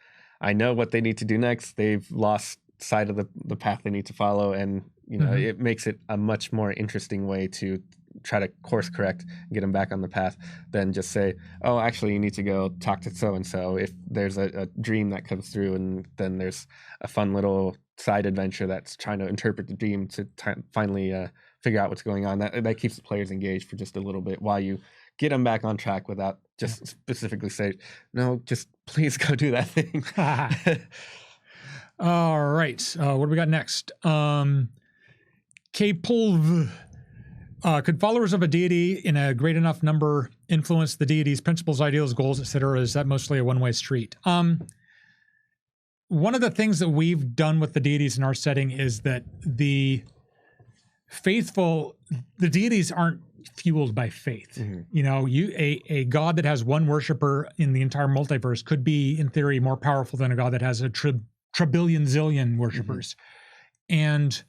I know what they need to do next. They've lost sight of the path they need to follow, and it makes it a much more interesting way to try to course correct, get them back on the path, than just say, oh, actually you need to go talk to so-and-so. If there's a dream that comes through, and then there's a fun little side adventure that's trying to interpret the dream to finally figure out what's going on. That keeps the players engaged for just a little bit while you get them back on track without just specifically say, no, just please go do that thing. All right. What do we got next? K-Pulv. Could followers of a deity in a great enough number influence the deity's principles, ideals, goals, etc.? Is that mostly a one-way street? One of the things that we've done with the deities in our setting is that the deities aren't fueled by faith. A god that has one worshiper in the entire multiverse could be, in theory, more powerful than a god that has a trillion zillion worshipers. And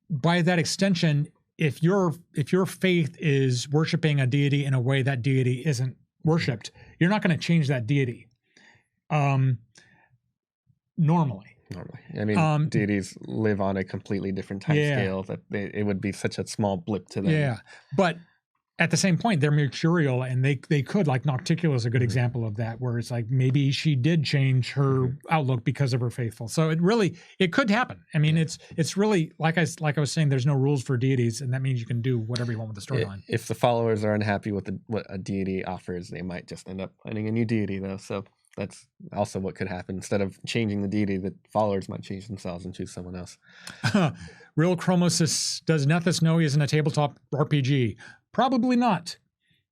by that extension, if your faith is worshiping a deity in a way that deity isn't worshipped, you're not going to change that deity. Normally. I mean, deities live on a completely different time scale that it would be such a small blip to them. Yeah, but at the same point, they're mercurial, and they could, like Nocticula is a good example of that, where it's like maybe she did change her outlook because of her faithful. So it could happen. I mean, it's really like I was saying, there's no rules for deities, and that means you can do whatever you want with the storyline. If the followers are unhappy with what a deity offers, they might just end up finding a new deity, though. So that's also what could happen. Instead of changing the deity, the followers might change themselves and choose someone else. Real Chromosis, does Nethys know he is in a tabletop RPG? Probably not,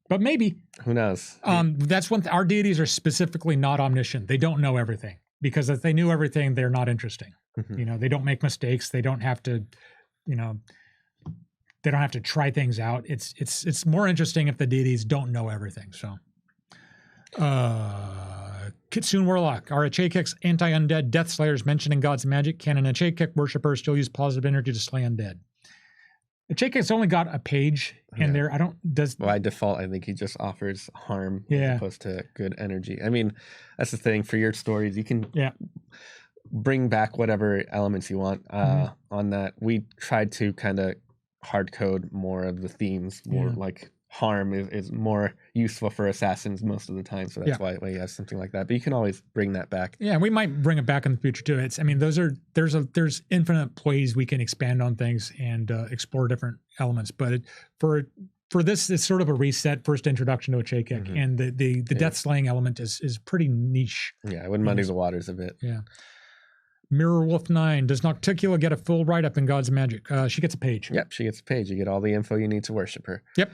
but maybe. Who knows? That's one. Our deities are specifically not omniscient. They don't know everything, because if they knew everything, they're not interesting. They don't make mistakes. They don't have to, they don't have to try things out. It's more interesting if the deities don't know everything. So, Kitsune Warlock, are Achekeks anti-undead death slayers mentioned in God's Magic? Can an Achekek worshiper still use positive energy to slay undead? Achekek's only got a page in there. By default, I think he just offers harm as opposed to good energy. I mean, that's the thing. For your stories, you can bring back whatever elements you want on that. We tried to kind of hard code more of the themes, more like harm is more useful for assassins most of the time, so that's why he has something like that. But you can always bring that back. Yeah, we might bring it back in the future too. There's infinite ways we can expand on things and explore different elements. But for this, it's sort of a reset, first introduction to Achekek, and the death slaying element is pretty niche. Yeah, it would muddy the waters a bit. Yeah. Mirror Wolf 9, does Nocticula get a full write-up in God's Magic? She gets a page. Yep, she gets a page. You get all the info you need to worship her. Yep.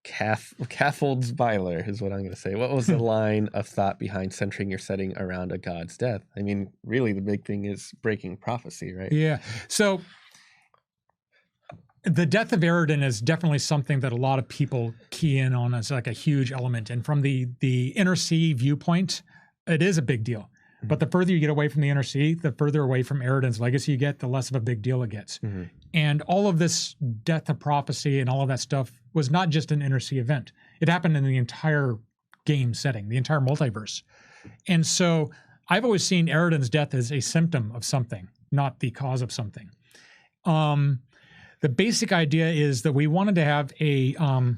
Caffold's Byler is what I'm going to say. What was the line of thought behind centering your setting around a god's death? I mean, really, the big thing is breaking prophecy, right? Yeah. So the death of Eridan is definitely something that a lot of people key in on as like a huge element. And from the Inner Sea viewpoint, it is a big deal. But the further you get away from the Inner Sea, the further away from Eridan's legacy you get, the less of a big deal it gets. And all of this death of prophecy and all of that stuff was not just an Inner Sea event. It happened in the entire game setting, the entire multiverse. And so I've always seen Eridan's death as a symptom of something, not the cause of something. The basic idea is that we wanted to have kind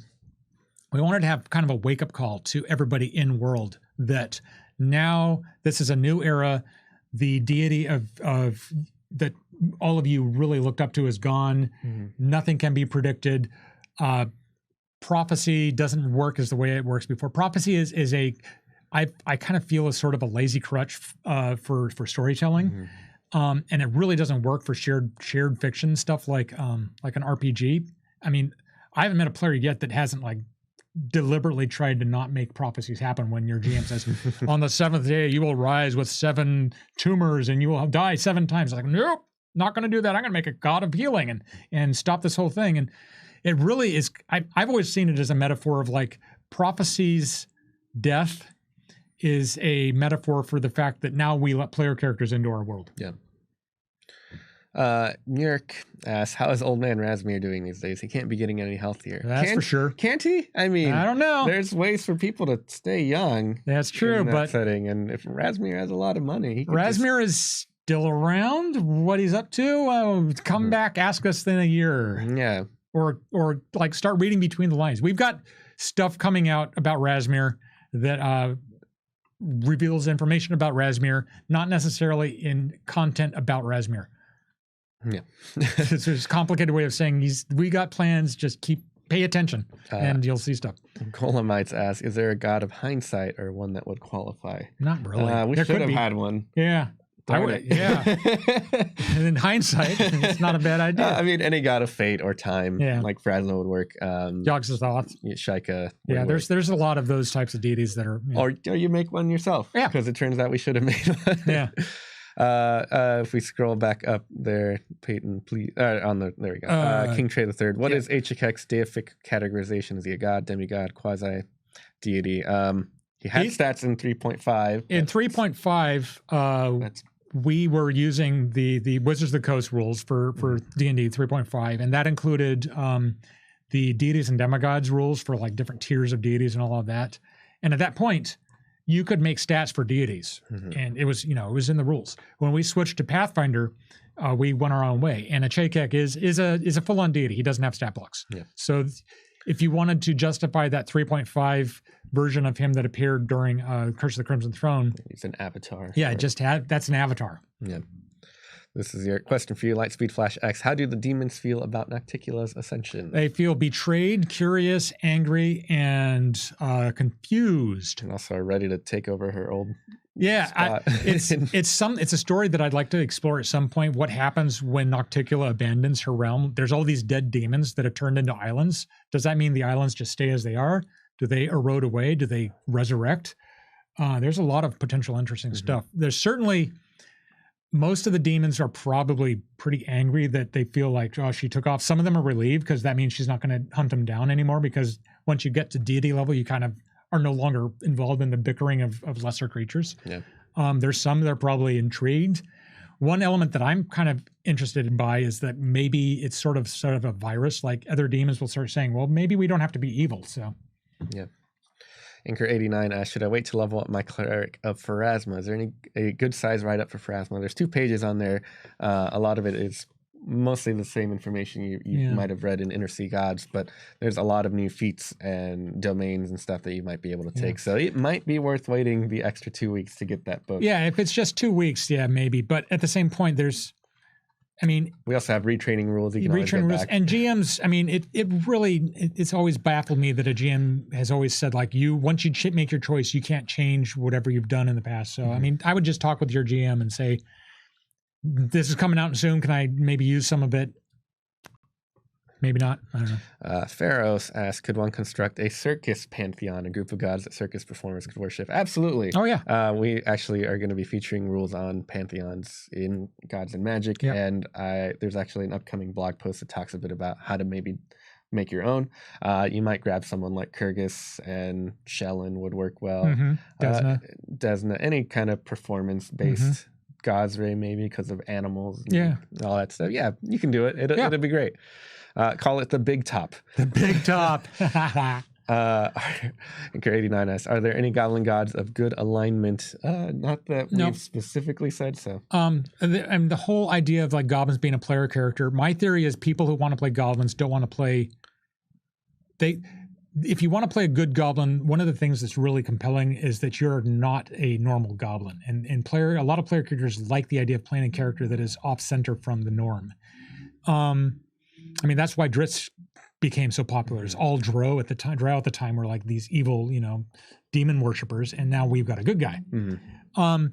of a wake-up call to everybody in world that now this is a new era. The deity of that all of you really looked up to is gone. Nothing can be predicted. Prophecy doesn't work as the way it works before. Prophecy is I kind of feel is sort of a lazy crutch for storytelling. And it really doesn't work for shared fiction stuff like an RPG. I mean, I haven't met a player yet that hasn't like deliberately tried to not make prophecies happen when your GM says, on the 7th day, you will rise with 7 tumors and you will die 7 times. Like, nope, not going to do that. I'm going to make a god of healing and stop this whole thing. And it really is, I've always seen it as a metaphor of like prophecy's death is a metaphor for the fact that now we let player characters into our world. Yeah. Nurk asks, how is old man Razmir doing these days? He can't be getting any healthier. That's for sure. Can't he? I mean, I don't know. There's ways for people to stay young. That's true, but setting, and if Razmir has a lot of money, Razmir is still around. What he's up to? Come back, ask us in a year. Yeah. Or like start reading between the lines. We've got stuff coming out about Razmir that reveals information about Razmir, not necessarily in content about Razmir. Yeah. It's a complicated way of saying we got plans, just pay attention and you'll see stuff. Golemites ask, is there a god of hindsight or one that would qualify? Not really. We should have had one. Yeah. Yeah. And in hindsight, it's not a bad idea. I mean, any god of fate or time, like Phrasma would work. Yogg-Sothoth. Shaika. Yeah, there's a lot of those types of deities that are. Or you make one yourself. Yeah. Because it turns out we should have made one. Yeah. If we scroll back up there, Peyton, please. There we go. King Trey III. What is Achekek's deific categorization? Is he a god, demigod, quasi deity? He had stats in 3.5. In 3.5, we were using the Wizards of the Coast rules for D&D 3.5, and that included the deities and demigods rules for like different tiers of deities and all of that. And at that point, you could make stats for deities, and it was in the rules. When we switched to Pathfinder, we went our own way. And a Chayek is a full-on deity. He doesn't have stat blocks. Yeah. So if you wanted to justify that 3.5 version of him that appeared during Curse of the Crimson Throne, he's an avatar. Yeah, that's an avatar. Yeah. This is your question for you, Lightspeed Flash X. How do the demons feel about Nocticula's ascension? They feel betrayed, curious, angry, and confused. And also are ready to take over her old spot. It's a story that I'd like to explore at some point. What happens when Nocticula abandons her realm? There's all these dead demons that have turned into islands. Does that mean the islands just stay as they are? Do they erode away? Do they resurrect? There's a lot of potential interesting stuff. There's certainly... Most of the demons are probably pretty angry that they feel like, oh, she took off. Some of them are relieved because that means she's not going to hunt them down anymore, because once you get to deity level, you kind of are no longer involved in the bickering of lesser creatures. Yeah. There's some that are probably intrigued. One element that I'm kind of interested by is that maybe it's sort of a virus. Like other demons will start saying, well, maybe we don't have to be evil. So, yeah. Inker89 asks, should I wait to level up my Cleric of Pharasma? Is there a good size write-up for Pharasma? There's 2 pages on there. A lot of it is mostly the same information you might have read in Inner Sea Gods, but there's a lot of new feats and domains and stuff that you might be able to take. So it might be worth waiting the extra 2 weeks to get that book. Yeah, if it's just 2 weeks, yeah, maybe. But at the same point, we also have retraining rules. Retraining rules and GMs. I mean, it's always baffled me that a GM has always said, like, once you make your choice, you can't change whatever you've done in the past. So, I mean, I would just talk with your GM and say, this is coming out soon. Can I maybe use some of it? Maybe not. I don't know. Pharaohs asks, could one construct a circus pantheon, a group of gods that circus performers could worship? Absolutely. Oh, yeah. We actually are going to be featuring rules on pantheons in Gods and Magic. Yep. And there's actually an upcoming blog post that talks a bit about how to maybe make your own. You might grab someone like Kyrgyz, and Shellen would work well. Desna, any kind of performance-based Gosray maybe because of animals and all that stuff. Yeah, you can do it. It'll be great. Call it the Big Top. The Big Top. Inker89 asks, are there any goblin gods of good alignment? Not that we've specifically said so. And the whole idea of like goblins being a player character, my theory is people who want to play goblins don't want to play... If you want to play a good goblin, one of the things that's really compelling is that you're not a normal goblin. And a lot of player characters like the idea of playing a character that is off-center from the norm. I mean, that's why Dritz became so popular. It's all Drow at the time were like these evil, demon worshippers, and now we've got a good guy. I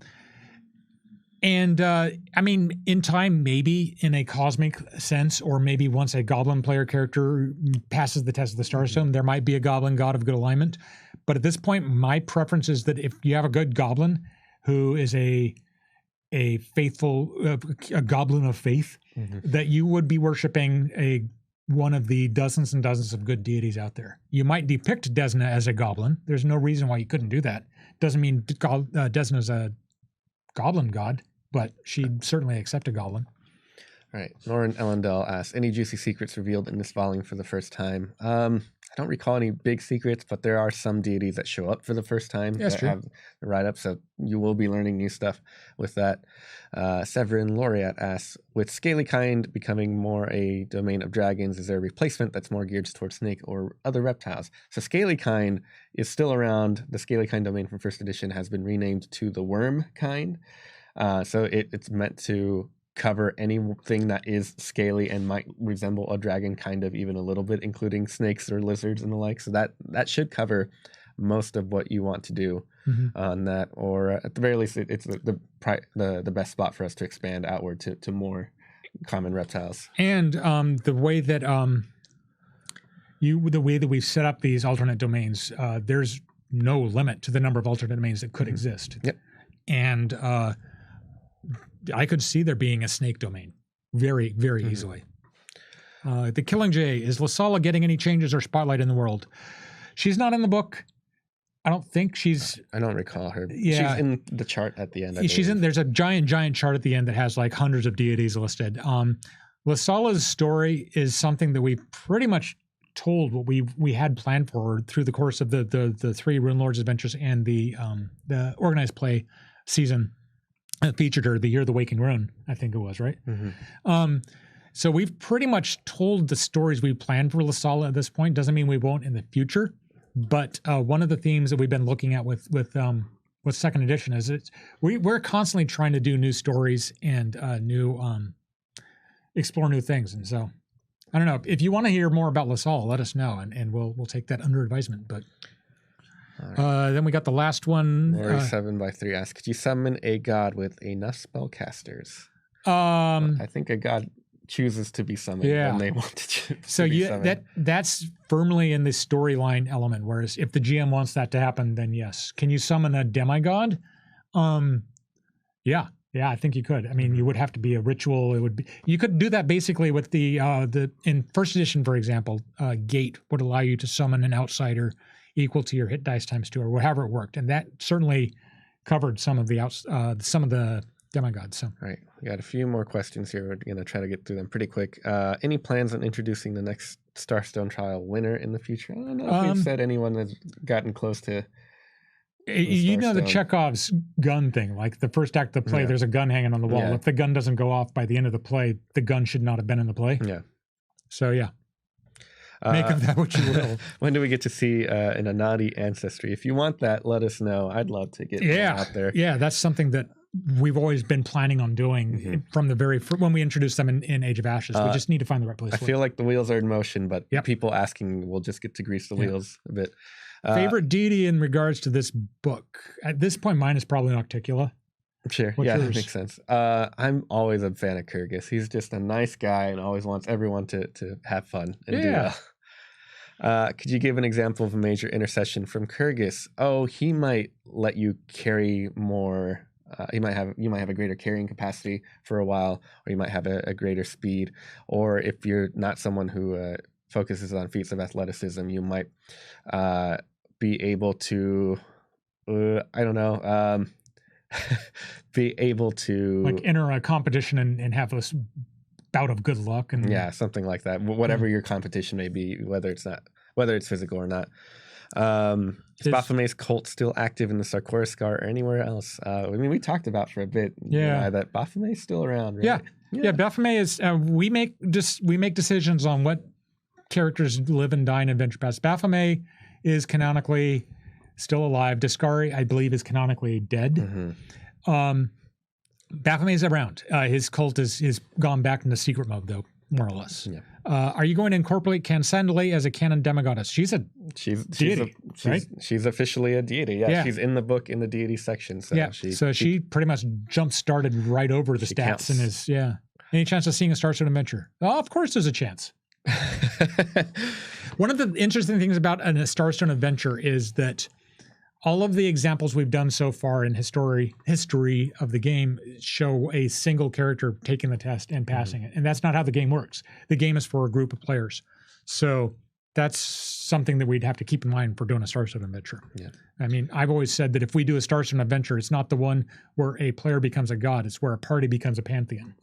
mean, in time, maybe in a cosmic sense, or maybe once a goblin player character passes the test of the Starstone, there might be a goblin god of good alignment. But at this point, my preference is that if you have a good goblin who is a faithful, a goblin of faith, that you would be worshiping one of the dozens and dozens of good deities out there. You might depict Desna as a goblin. There's no reason why you couldn't do that. Doesn't mean Desna's a goblin god, but she'd certainly accept a goblin. All right. Lauren Ellendale asks, any juicy secrets revealed in this volume for the first time? I don't recall any big secrets, but there are some deities that show up for the first time that have the write-up, so you will be learning new stuff with that. Severin Laureate asks, with Scaly Kind becoming more a domain of dragons, is there a replacement that's more geared towards snake or other reptiles? So Scaly Kind is still around. The Scaly Kind domain from first edition has been renamed to the Worm Kind. So it's meant to cover anything that is scaly and might resemble a dragon kind of even a little bit, including snakes or lizards and the like. So that should cover most of what you want to do on that, or at the very least, it's the best spot for us to expand outward to more common reptiles. And the way that we've set up these alternate domains, there's no limit to the number of alternate domains that could exist. Yep. And I could see there being a snake domain very, very easily. The Killing Jay, is Lasala getting any changes or spotlight in the world? She's not in the book. I don't think she's. I don't recall her. Yeah. She's in the chart at the end. There's a giant chart at the end that has like hundreds of deities listed. Lasala's story is something that we pretty much told what we had planned for her through the course of the 3 Rune Lords adventures and the organized play season that featured her, the Year of the Waking Rune, I think it was, right? Mm-hmm. So we've pretty much told the stories we planned for Lasala at this point. Doesn't mean we won't in the future, but one of the themes that we've been looking at with second edition is we're constantly trying to do new stories and explore new things. And so I don't know, if you want to hear more about Lasala, let us know, and we'll take that under advisement. But then we got the last one. Mori 7x3 asks, could you summon a god with enough spellcasters? I think a god chooses to be summoned when they want to choose. So that's firmly in the storyline element. Whereas if the GM wants that to happen, then yes. Can you summon a demigod? Yeah, I think you could. I mean, you would have to be a ritual. It would be. You could do that basically with the in first edition, for example. Gate would allow you to summon an outsider equal to your hit dice times 2, or however it worked, and that certainly covered some of the demigods. So right, we got a few more questions here. We're gonna try to get through them pretty quick. Any plans on introducing the next Starstone trial winner in the future? I don't know if we've said anyone that's gotten close to. You know the Chekhov's gun thing, like the first act of the play, there's a gun hanging on the wall. If the gun doesn't go off by the end of the play, the gun should not have been in the play. Yeah. So make of that what you will. When do we get to see an Anadi ancestry? If you want that, let us know. I'd love to get out there. Yeah, that's something that we've always been planning on doing from the very when we introduced them in Age of Ashes. We just need to find the right place. I feel like the wheels are in motion, but people asking will just get to grease the wheels a bit. Favorite deity in regards to this book? At this point, mine is probably Nocticula. Sure. What's yours? That makes sense. I'm always a fan of Kyrgyz. He's just a nice guy and always wants everyone to have fun and do well. Could you give an example of a major intercession from Kyrgyz? Oh, he might let you carry more. You might have a greater carrying capacity for a while, or you might have a greater speed. Or if you're not someone who focuses on feats of athleticism, you might be able to, be able to like enter a competition and have this bout of good luck and something like that. Whatever your competition may be, whether it's physical or not. Is Baphomet's cult still active in the Sarkora Scar or anywhere else? I mean, we talked about for a bit that Baphomet's still around, right? Yeah, Baphomet is. We make decisions on what characters live and die in Adventure Pass. Baphomet is canonically still alive. Discari, I believe, is canonically dead. Baphomet is around. His cult is gone back into secret mode, though, more or less. Yeah. Are you going to incorporate Cansandale as a canon demigoddess? She's deity, right? She's officially a deity. Yeah, she's in the book in the deity section. So she pretty much jump started right over the stats counts. And is Any chance of seeing a Starstone adventure? Oh, of course, there's a chance. One of the interesting things about a Starstone adventure is that all of the examples we've done so far in history of the game show a single character taking the test and passing it. And that's not how the game works. The game is for a group of players. So that's something that we'd have to keep in mind for doing a Starstone adventure. Yeah. I mean, I've always said that if we do a Starstone adventure, it's not the one where a player becomes a god. It's where a party becomes a pantheon.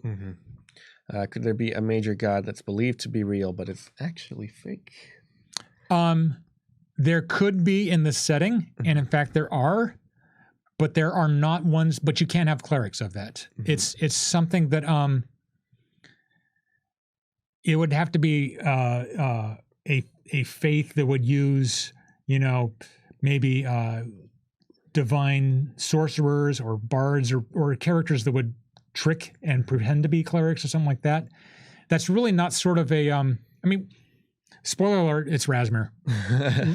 Could there be a major god that's believed to be real, but it's actually fake? There could be in the setting, and in fact there are, but there are not ones. But you can't have clerics of that. It's something that it would have to be a faith that would use maybe divine sorcerers or bards or characters that would trick and pretend to be clerics or something like that. That's really not sort of a spoiler alert, it's Razmir.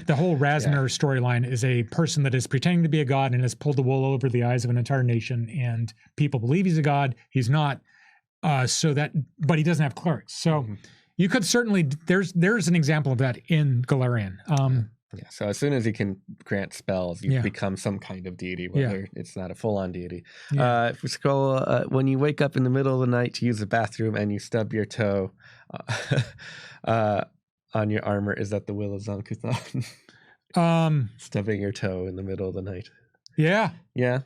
The whole Razmir storyline is a person that is pretending to be a god and has pulled the wool over the eyes of an entire nation, and people believe he's a god. He's not. But he doesn't have clerics. So you could certainly, there's an example of that in Golarion. So as soon as you can grant spells, you become some kind of deity, whether it's not a full-on deity. If we scroll, when you wake up in the middle of the night to use the bathroom and you stub your toe on your armor, is that the will of Zon-Kuthon? Stubbing your toe in the middle of the night. Yeah. Yeah.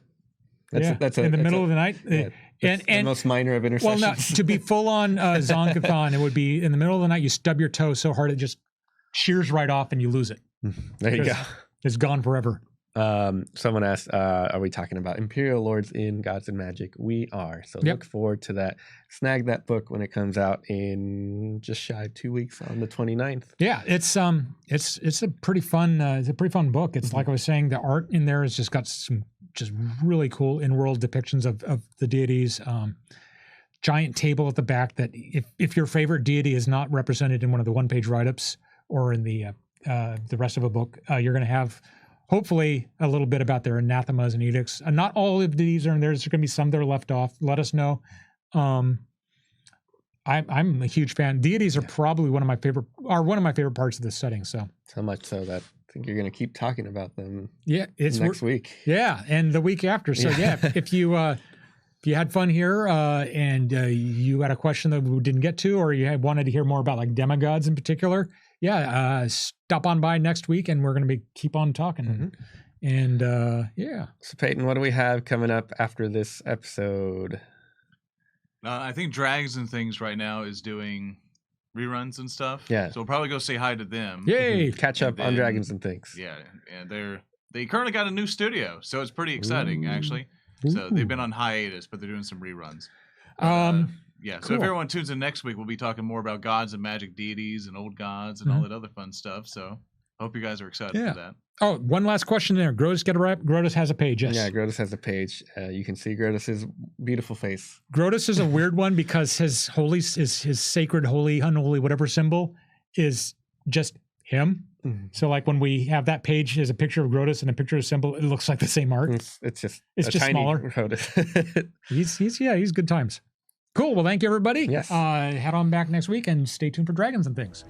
That's in the middle of the night. Yeah, and the most minor of intercessions. Well, no, to be full on Zonkathon, it would be in the middle of the night. You stub your toe so hard it just shears right off and you lose it. There you go. It's gone forever. Someone asked, are we talking about Imperial Lords in Gods and Magic? We are. So look forward to that. Snag that book when it comes out in just shy of 2 weeks on the 29th. Yeah, it's a pretty fun book. It's like I was saying, the art in there has just got some just really cool in-world depictions of the deities. Giant table at the back that if your favorite deity is not represented in one of the one-page write-ups or in the rest of a book, you're going to have hopefully a little bit about their anathemas and edicts. Not all of these are in there. There's going to be some that are left off. Let us know. I'm a huge fan. Deities are probably one of my favorite parts of this setting. So much so that I think you're going to keep talking about them. Yeah, it's next week. Yeah, and the week after. So if you had fun here and you had a question that we didn't get to, or you wanted to hear more about like demigods in particular, stop on by next week and we're going to keep on talking. And So Peyton, what do we have coming up after this episode? I think Dragons and Things right now is doing reruns and stuff. Yeah. So we'll probably go say hi to them. Yay! Catch up on Dragons and Things. Yeah, and they currently got a new studio, so it's pretty exciting actually. So they've been on hiatus, but they're doing some reruns. So if everyone tunes in next week, we'll be talking more about gods and magic deities and old gods and all that other fun stuff. So hope you guys are excited for that. Oh, one last question there. Grotus, get a wrap. Grotus has a page, yes. Yeah, Grotus has a page. You can see Grotus's beautiful face. Grotus is a weird one because his sacred, holy, unholy, whatever symbol is just him. So like when we have that page, there's a picture of Grotus and a picture of symbol. It looks like the same art. It's just tiny smaller. Grotus. he's good times. Cool. Well, thank you, everybody. Yes. Head on back next week and stay tuned for Dragons and Things.